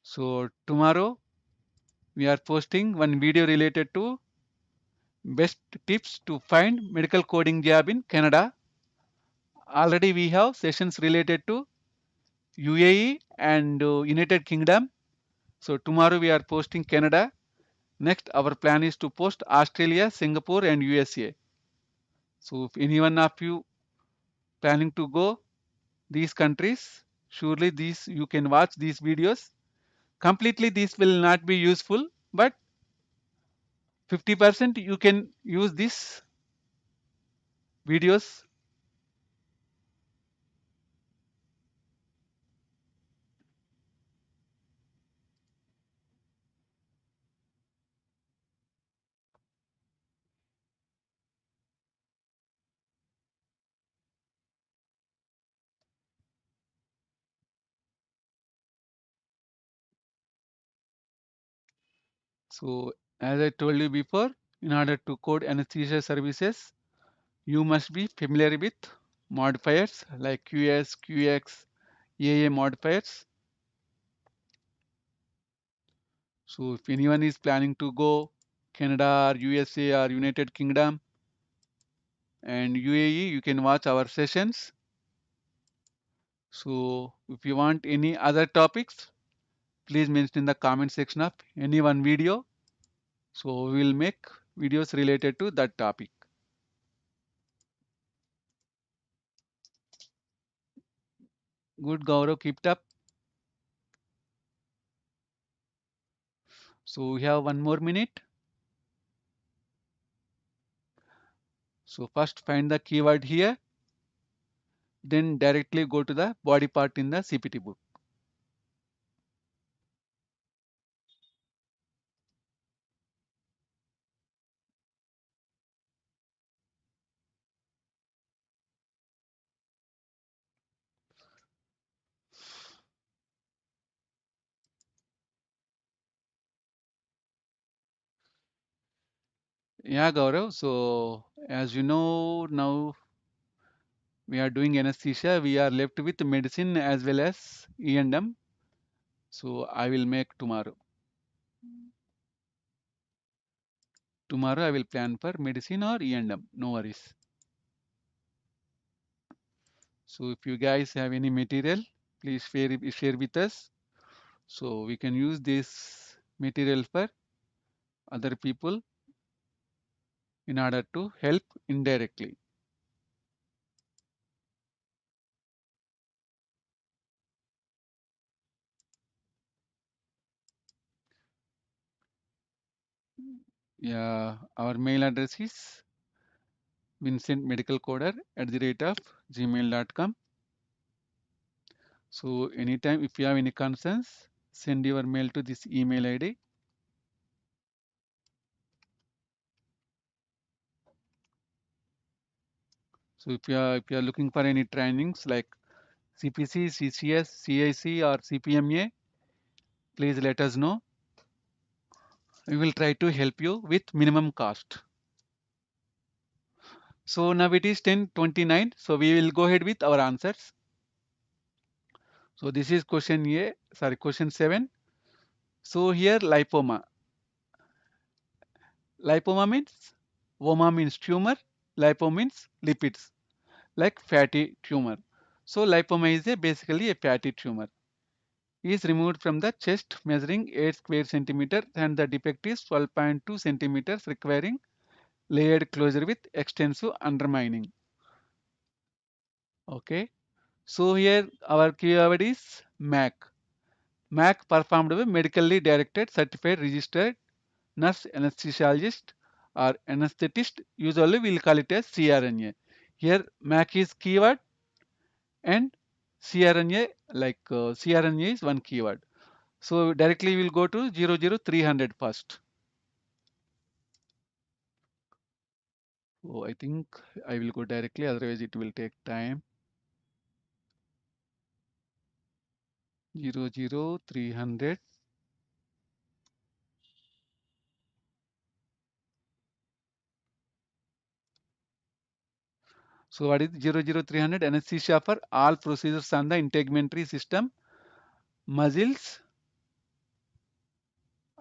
So tomorrow we are posting one video related to best tips to find medical coding job in Canada. already we have sessions related to UAE and United Kingdom. So tomorrow we are posting Canada. Next, our plan is to post Australia, Singapore, and USA. So if anyone of you planning to go these countries, surely these you can watch these videos. Completely, this will not be useful, but 50% you can use these videos. So as I told you before, in order to code anesthesia services, you must be familiar with modifiers like QS, QX, AA modifiers. So if anyone is planning to go Canada or USA or United Kingdom and UAE, you can watch our sessions. So if you want any other topics, please mention in the comment section of any one video. So we will make videos related to that topic. Good, Gaurav, keep it up. So we have 1 more minute. So first find the keyword here, then directly go to the body part in the CPT book. Yeah, Gaurav. So as you know, now we are doing anesthesia. We are left with medicine as well as E&M. So I will make tomorrow. Tomorrow I will plan for medicine or E&M. No worries. So if you guys have any material, please share with us. So we can use this material for other people in order to help indirectly. Yeah, our mail address is vincentmedicalcoder@gmail.com. So anytime if you have any concerns, send your mail to this email ID. So if you are looking for any trainings like CPC, CCS, CIC or CPMA, please let us know. We will try to help you with minimum cost. So now it is 10:29. So we will go ahead with our answers. So this is question 7. So here lipoma. Lipoma means Voma means tumor, lipo means lipids, like fatty tumor. So lipoma is basically a fatty tumor. It is removed from the chest measuring 8 square centimeter and the defect is 12.2 centimeters requiring layered closure with extensive undermining. Okay. So here our keyword is MAC. MAC performed by medically directed certified registered nurse anesthesiologist or anesthetist. Usually we'll call it as CRNA. Here MAC is keyword and CRNA CRNA is one keyword. So directly we'll go to 00300 first. So I think I will go directly, otherwise it will take time. 00300. So what is 00300? Anesthesia for all procedures on the integumentary system, muscles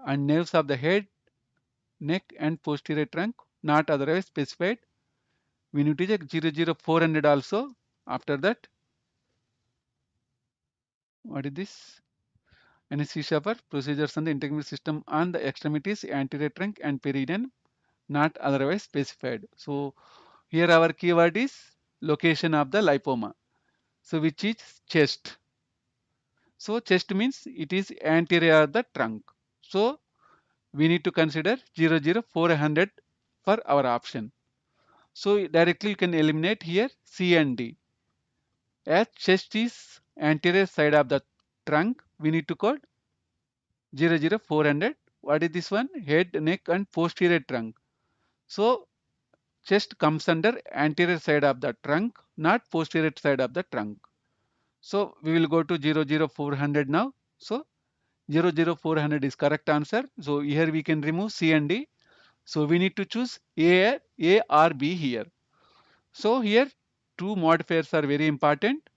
and nerves of the head, neck and posterior trunk, not otherwise specified. We need to check 00400 also. After that, what is this? Anesthesia for procedures on the integumentary system on the extremities, anterior trunk and perineum, not otherwise specified. So here our keyword is location of the lipoma. So which is chest. So chest means it is anterior of the trunk. So we need to consider 00400 for our option. So directly you can eliminate here C and D. As chest is anterior side of the trunk, we need to code 00400. What is this one? Head, neck and posterior trunk. So chest comes under anterior side of the trunk, not posterior side of the trunk. So we will go to 00400 now. So 00400 is correct answer. So here we can remove C and D. So we need to choose A or B here. So here two modifiers are very important.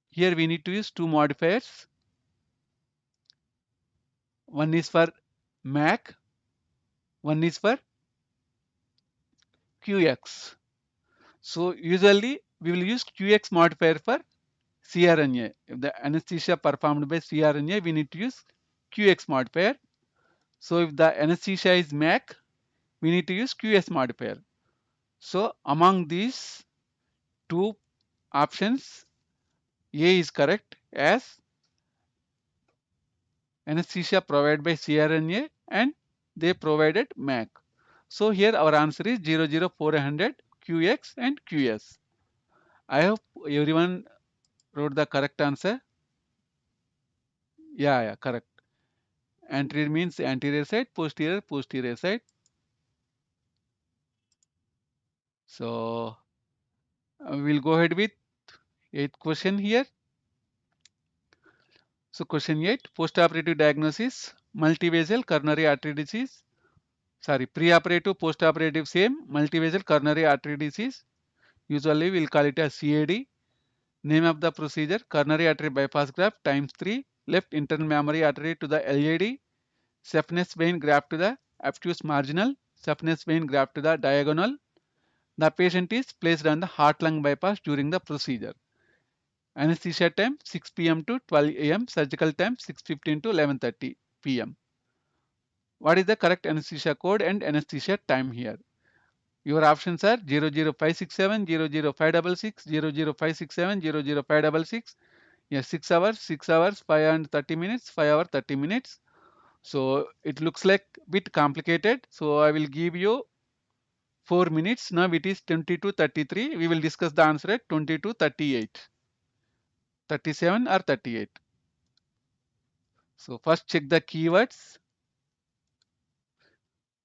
Here we need to use two modifiers. One is for MAC, one is for QX. So usually we will use QX modifier for CRNA. If the anesthesia performed by CRNA, we need to use QX modifier. So if the anesthesia is MAC, we need to use QS modifier. So among these two options, A is correct as anesthesia provided by CRNA and they provided MAC. So here our answer is 00400 QX and QS. I hope everyone wrote the correct answer. Yeah, correct. Anterior means anterior side, posterior side. So we'll go ahead with eighth question here. So question 8, postoperative diagnosis, multivasal coronary artery disease. Sorry, preoperative, postoperative same, multivasal coronary artery disease. Usually we'll call it as CAD. Name of the procedure, coronary artery bypass graft times 3, left internal mammary artery to the LAD, saphenous vein graft to the obtuse marginal, saphenous vein graft to the diagonal. The patient is placed on the heart-lung bypass during the procedure. Anesthesia time 6 p.m. to 12 a.m. Surgical time 6:15 to 11:30 p.m. What is the correct anesthesia code and anesthesia time here? Your options are 00567, 00566, 00567, 00566. Yes, 6 hours, 6 hours, 5 and 30 minutes, 5 hours, 30 minutes. So it looks like a bit complicated. So I will give you 4 minutes. Now it is 20 to 33. We will discuss the answer at 20 to 38, 37 or 38. So first check the keywords.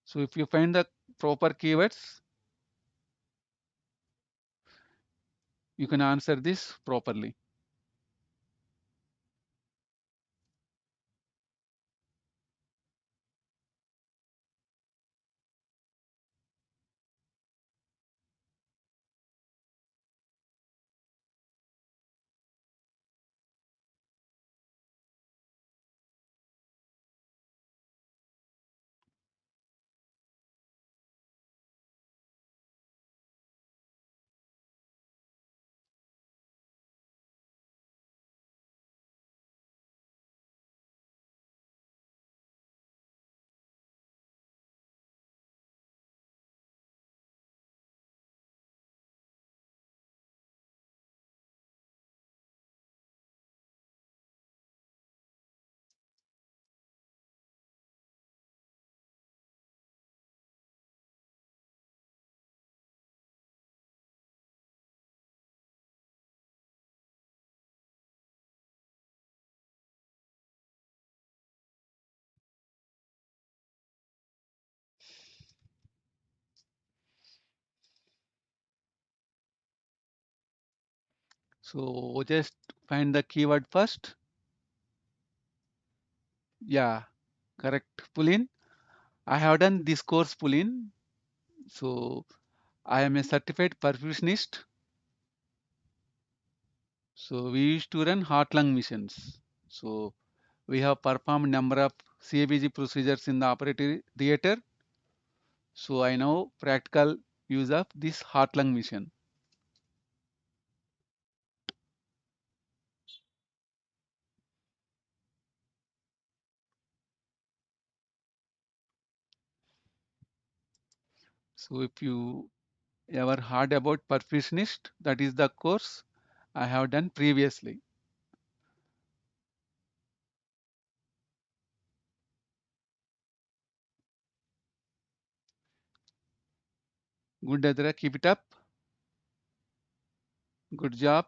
So if you find the proper keywords, you can answer this properly. So just find the keyword first. Yeah, correct. Pull in. I have done this course pull in. So I am a certified perfusionist. So we used to run heart lung missions. So we have performed number of CABG procedures in the operative theater. So I know practical use of this heart lung mission. So if you ever heard about perfusionist, that is the course I have done previously. Good, Adra, keep it up. Good job.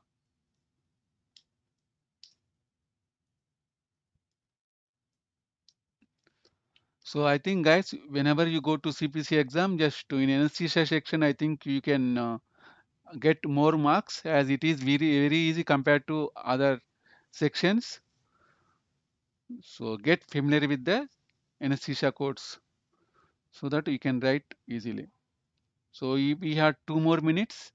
So I think guys, whenever you go to CPC exam, just to in anesthesia section, I think you can get more marks as it is very easy compared to other sections. So get familiar with the anesthesia codes so that you can write easily. So we have 2 more minutes.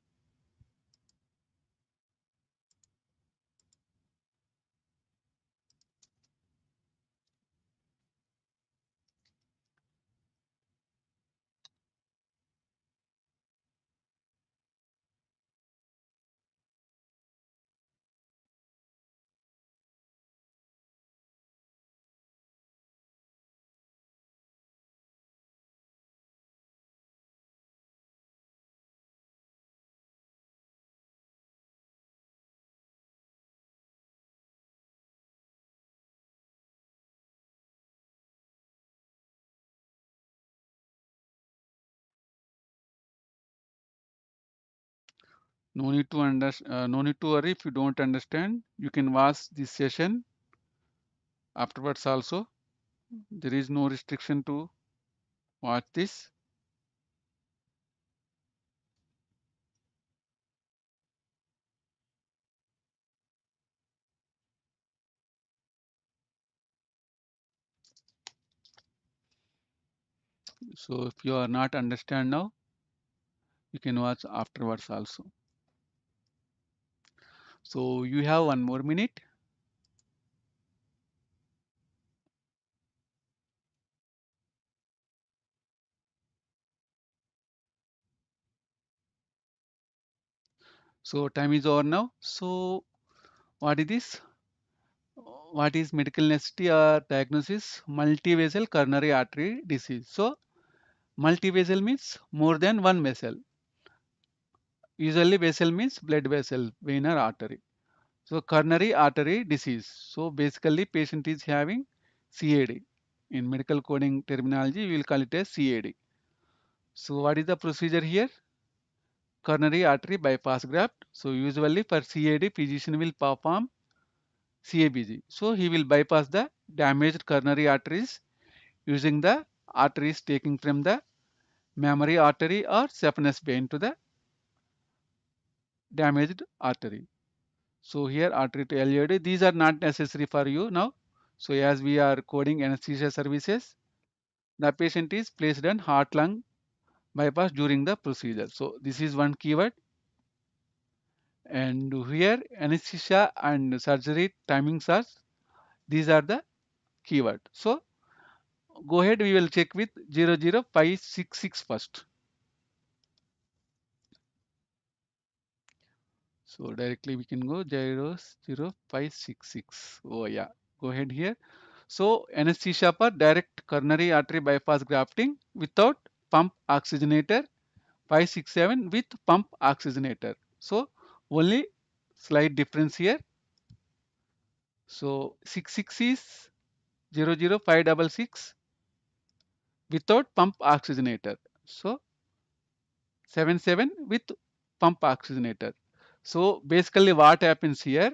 No need to worry if you don't understand. You can watch this session afterwards also. There is no restriction to watch this. So if you are not understand now, you can watch afterwards also. So you have 1 more minute. So time is over now. So what is this? What is medical necessity or diagnosis? Multivessel coronary artery disease. So multivessel means more than one vessel. Usually vessel means blood vessel, vein or artery. So coronary artery disease. So basically patient is having CAD. In medical coding terminology, we will call it as CAD. So what is the procedure here? Coronary artery bypass graft. So usually for CAD, physician will perform CABG. So he will bypass the damaged coronary arteries using the arteries taking from the mammary artery or saphenous vein to the damaged artery. So here artery to LAD, these are not necessary for you now. So as we are coding anesthesia services, the patient is placed on heart lung bypass during the procedure. So this is one keyword. And here anesthesia and surgery timings are, these are the keyword. So go ahead, we will check with 00566 first. So directly we can go 00566. Oh yeah, go ahead here. So anesthesia for direct coronary artery bypass grafting without pump oxygenator, 567 with pump oxygenator. So only slight difference here. So 66 is 00566 without pump oxygenator. So 77 with pump oxygenator. So basically what happens here,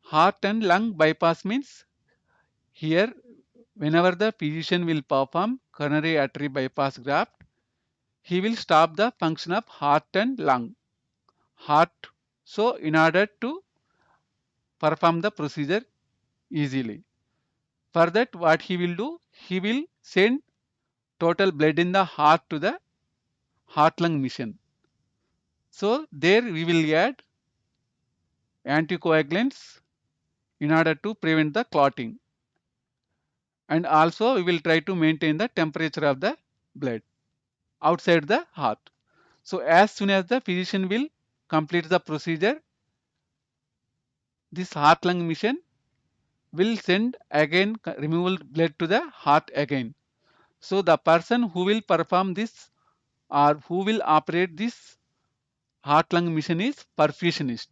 heart and lung bypass means here whenever the physician will perform coronary artery bypass graft, he will stop the function of heart and lung. Heart, so in order to perform the procedure easily. For that what he will do, he will send total blood in the heart to the heart lung mission. So there we will add anticoagulants in order to prevent the clotting. And also we will try to maintain the temperature of the blood outside the heart. So as soon as the physician will complete the procedure, this heart lung mission will send again removal blood to the heart again. So the person who will perform this or who will operate this heart lung machine is perfusionist.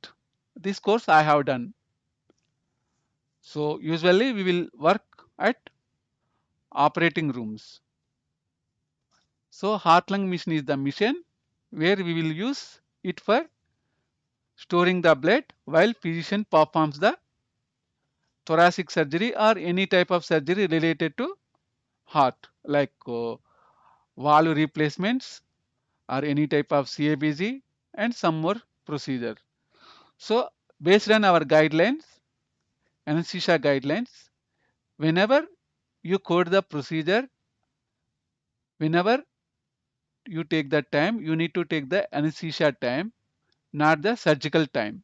This course I have done. So usually we will work at operating rooms. So heart lung machine is the machine where we will use it for storing the blood while physician performs the thoracic surgery or any type of surgery related to heart like valve replacements or any type of CABG and some more procedure. So based on our guidelines, anesthesia guidelines, whenever you code the procedure, whenever you take the time, you need to take the anesthesia time, not the surgical time.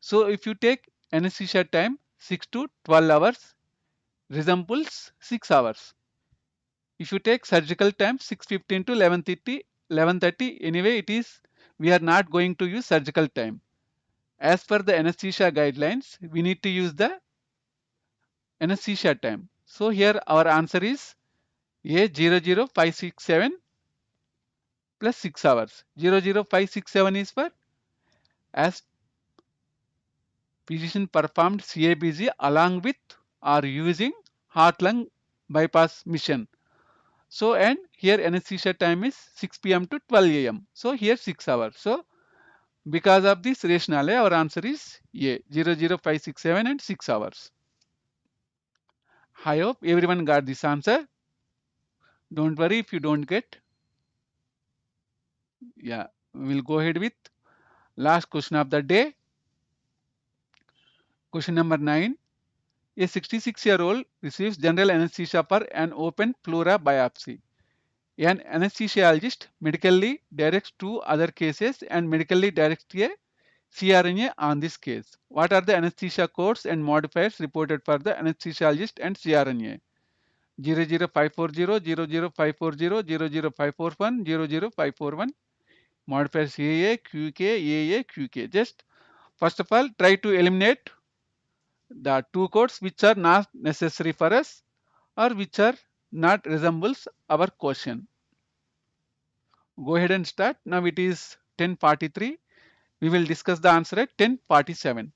So if you take anesthesia time 6 to 12 hours resembles 6 hours. If you take surgical time 6:15 to 11:30, anyway it is we are not going to use surgical time. As per the anesthesia guidelines, we need to use the anesthesia time. So here our answer is A00567 plus 6 hours. 00567 is for as physician performed CABG along with or using heart lung bypass mission. So and here anesthesia time is 6 p.m. to 12 a.m. So here 6 hours. So because of this rationale, our answer is A 00567 and 6 hours. I hope everyone got this answer. Don't worry if you don't get. Yeah, we'll go ahead with last question of the day. Question number 9. A 66-year-old receives general anesthesia for an open pleura biopsy. An anesthesiologist medically directs two other cases and medically directs a CRNA on this case. What are the anesthesia codes and modifiers reported for the anesthesiologist and CRNA? 00540, 00540, 00541, 00541. Modifiers AA, QK, AA, QK. Just first of all, try to eliminate the two codes which are not necessary for us or which are not resembles our question. Go ahead and start. Now it is 10:43. We will discuss the answer at 10:47.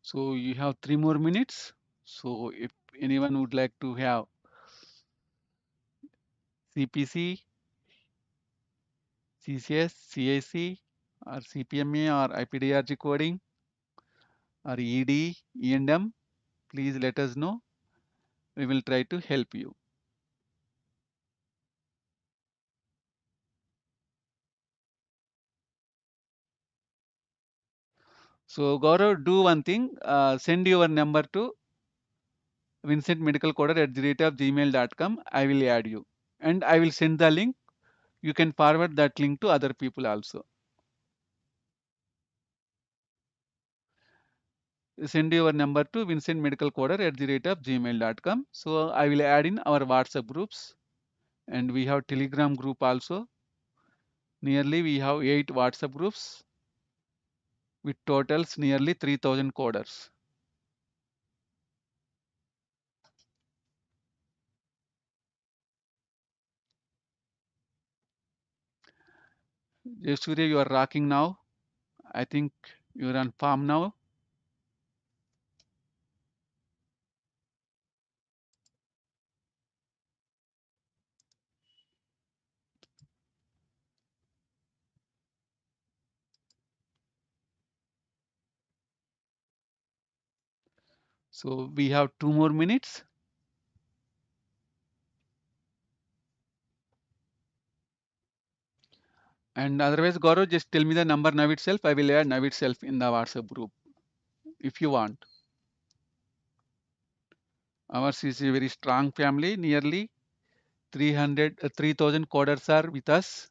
So you have 3 more minutes. So if anyone would like to have CPC, CCS, CIC, or CPMA or IPDRG coding or ED, E&M, please let us know. We will try to help you. So Gaurav, do one thing. Send your number to vincentmedicalcoder@gmail.com. I will add you. And I will send the link. You can forward that link to other people also. Send your number to vincentmedicalcoder@gmail.com. So I will add in our WhatsApp groups. And we have Telegram group also. Nearly we have 8 WhatsApp groups with totals nearly 3000 coders. Surya, you are rocking now. I think you're on farm now. So we have 2 more minutes. And otherwise, Gaurav, just tell me the number now itself. I will add now itself in the WhatsApp group if you want. Ours is a very strong family. Nearly 3,000 coders are with us.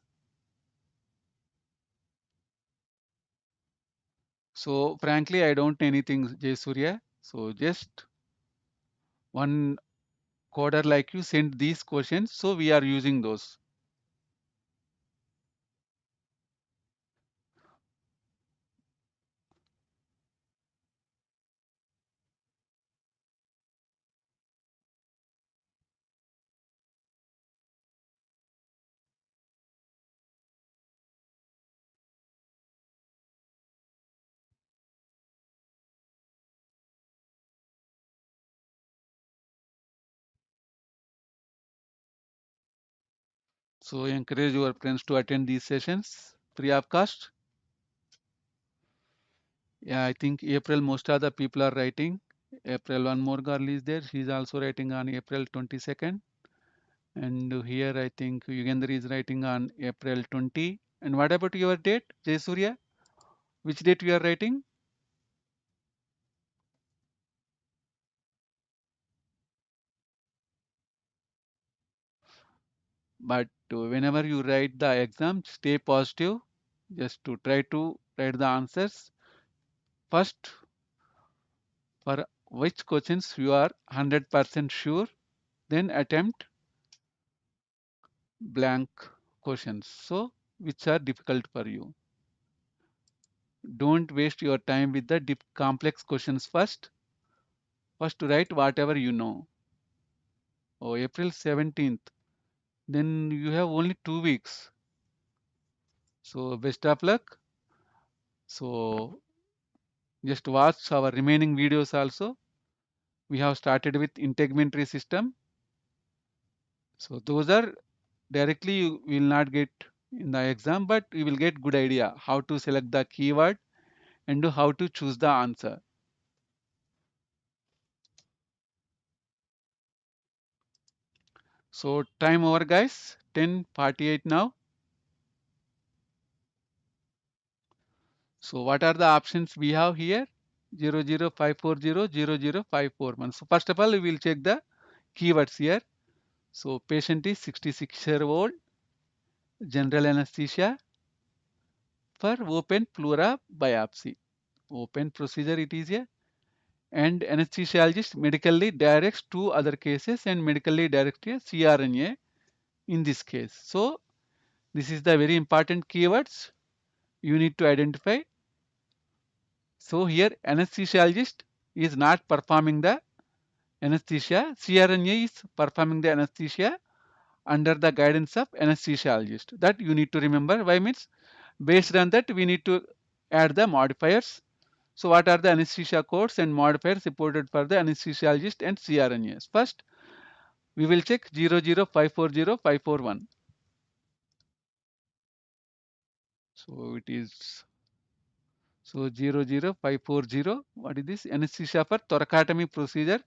So frankly, I don't know anything, Jay Surya. So just one coder like you sent these questions. So we are using those. So encourage your friends to attend these sessions free of cost. Yeah, I think April most of the people are writing. April one more girl is there. She's also writing on April 22nd. And here I think Yugender is writing on April 20. And what about your date, Jay Surya? Which date you are writing? But whenever you write the exam, stay positive. Just to try to write the answers. First, for which questions you are 100% sure, then attempt blank questions. So, which are difficult for you. Don't waste your time with the deep complex questions first. First, write whatever you know. Oh, April 17th. Then you have only 2 weeks. So, best of luck. So, just watch our remaining videos also. We have started with integumentary system. So, those are directly you will not get in the exam, but you will get good idea how to select the keyword and how to choose the answer. So time over guys, 10:48 now. So what are the options we have here? 00540, 00541. So first of all, we will check the keywords here. So patient is 66-year-old, general anesthesia for open pleura biopsy. Open procedure it is a, and anesthesiologist medically directs two other cases and medically directs a CRNA in this case. So this is the very important keywords you need to identify. So here anesthesiologist is not performing the anesthesia. CRNA is performing the anesthesia under the guidance of anesthesiologist. That you need to remember. Why means based on that we need to add the modifiers. So what are the anesthesia codes and modifiers reported for the anesthesiologist and CRNAs? First, we will check 00540 So it is so 00540. What is this? Anesthesia for thoracotomy procedure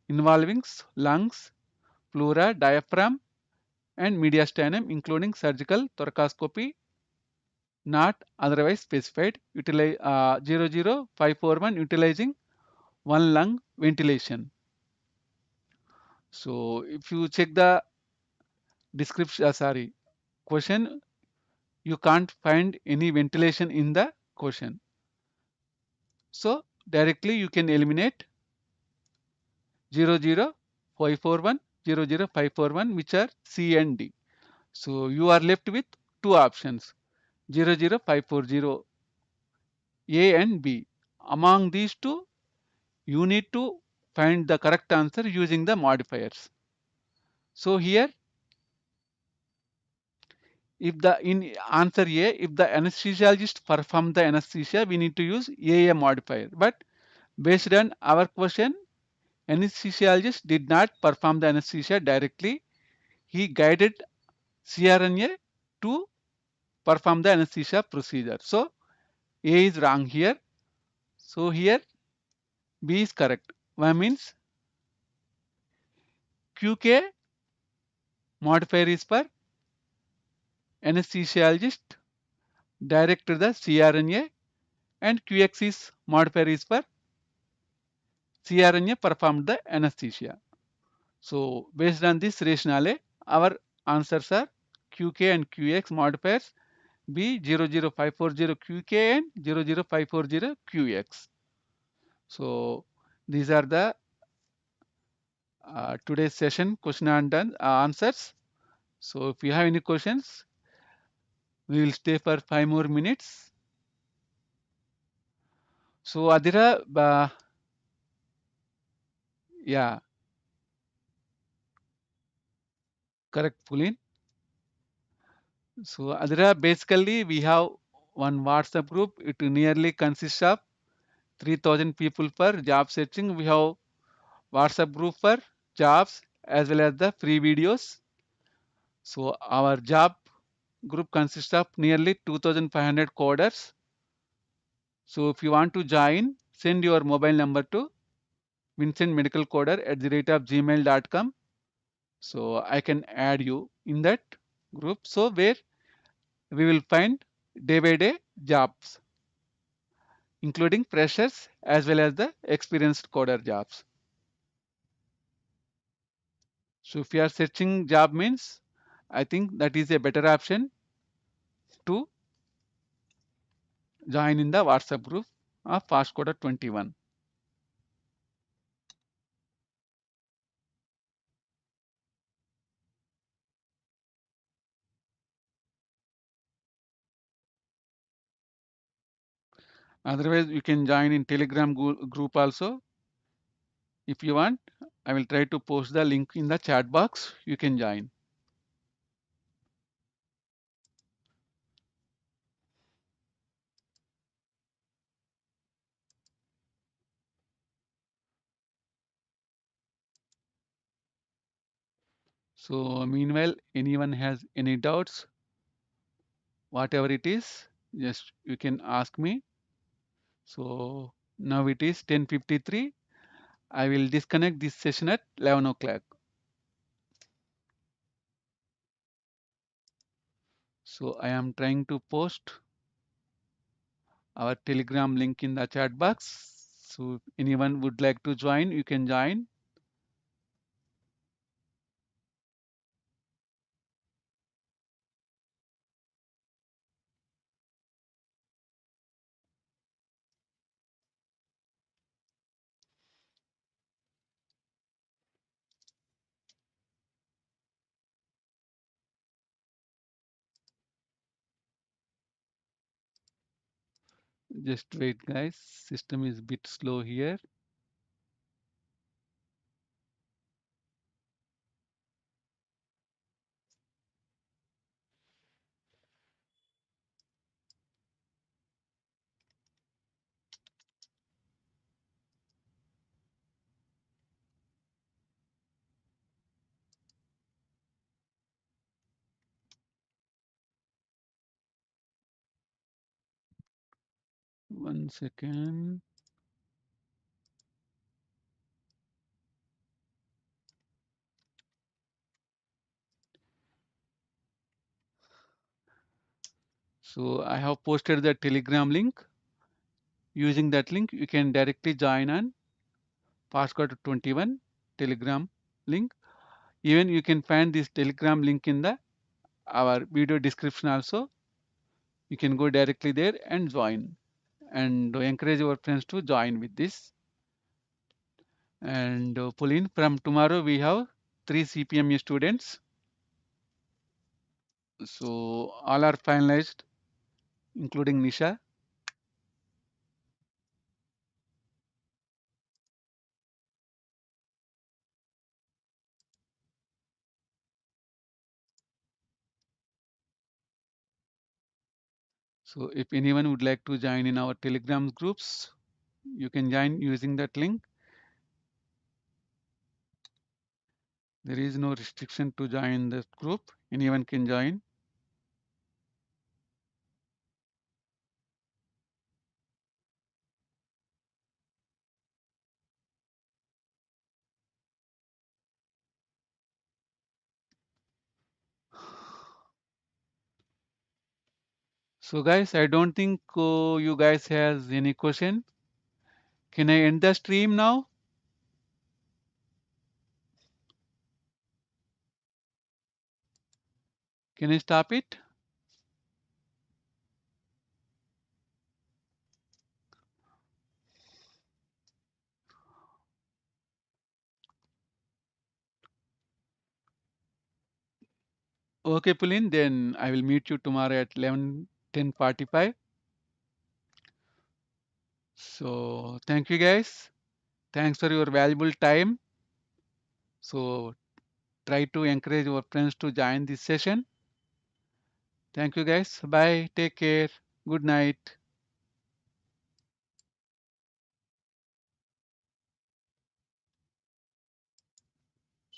involving lungs, pleura, diaphragm, and mediastinum, including surgical thoracoscopy, not otherwise specified. Utilize 00541 utilizing one lung ventilation. So if you check the description, question, you can't find any ventilation in the question. So directly you can eliminate 00541, 00541, which are C and D. So you are left with two options, 00540 A and B. Among these two, you need to find the correct answer using the modifiers. So here, if the in answer A, if the anesthesiologist perform the anesthesia, we need to use AA modifier. But based on our question, anesthesiologist did not perform the anesthesia directly. He guided CRNA to perform the anesthesia procedure. So A is wrong here. So here B is correct. One means QK modifier is for anesthesiologist direct to the CRNA, and QX is modifier is for CRNA performed the anesthesia. So based on this rationale, our answers are QK and QX modifiers be 00540 QK and 00540 QX. So these are the today's session question and answers. So if you have any questions, we will stay for 5 more minutes. So Adira, yeah, correct, Pulin. So Adira, basically we have one WhatsApp group. It nearly consists of 3,000 people for job searching. We have WhatsApp group for jobs as well as the free videos. So our job group consists of nearly 2,500 coders. So if you want to join, send your mobile number to vincentmedicalcoder@gmail.com. So I can add you in that group. So where we will find day by day jobs, including freshers as well as the experienced coder jobs. So if you are searching job means, I think that is a better option to join in the WhatsApp group of FastCoder 21. Otherwise, you can join in Telegram group also. If you want, I will try to post the link in the chat box. You can join. So meanwhile, anyone has any doubts, whatever it is, just you can ask me. So now it is 10:53. I will disconnect this session at 11 o'clock. So I am trying to post our Telegram link in the chat box. So if anyone would like to join, you can join. Just wait, guys. System is a bit slow here. One second. So I have posted the Telegram link. Using that link, you can directly join on passcode 21 Telegram link. Even you can find this Telegram link in the our video description also. You can go directly there and join, and encourage your friends to join with this. And Pauline, from tomorrow we have 3 CPME students. So all are finalized, including Nisha. So if anyone would like to join in our Telegram groups, you can join using that link. There is no restriction to join this group. Anyone can join. So guys, I don't think you guys has any question. Can I end the stream now? Can I stop it? Okay, Pulin, then I will meet you tomorrow at 11:10:45. So thank you guys. Thanks for your valuable time. So try to encourage your friends to join this session. Thank you guys. Bye. Take care. Good night.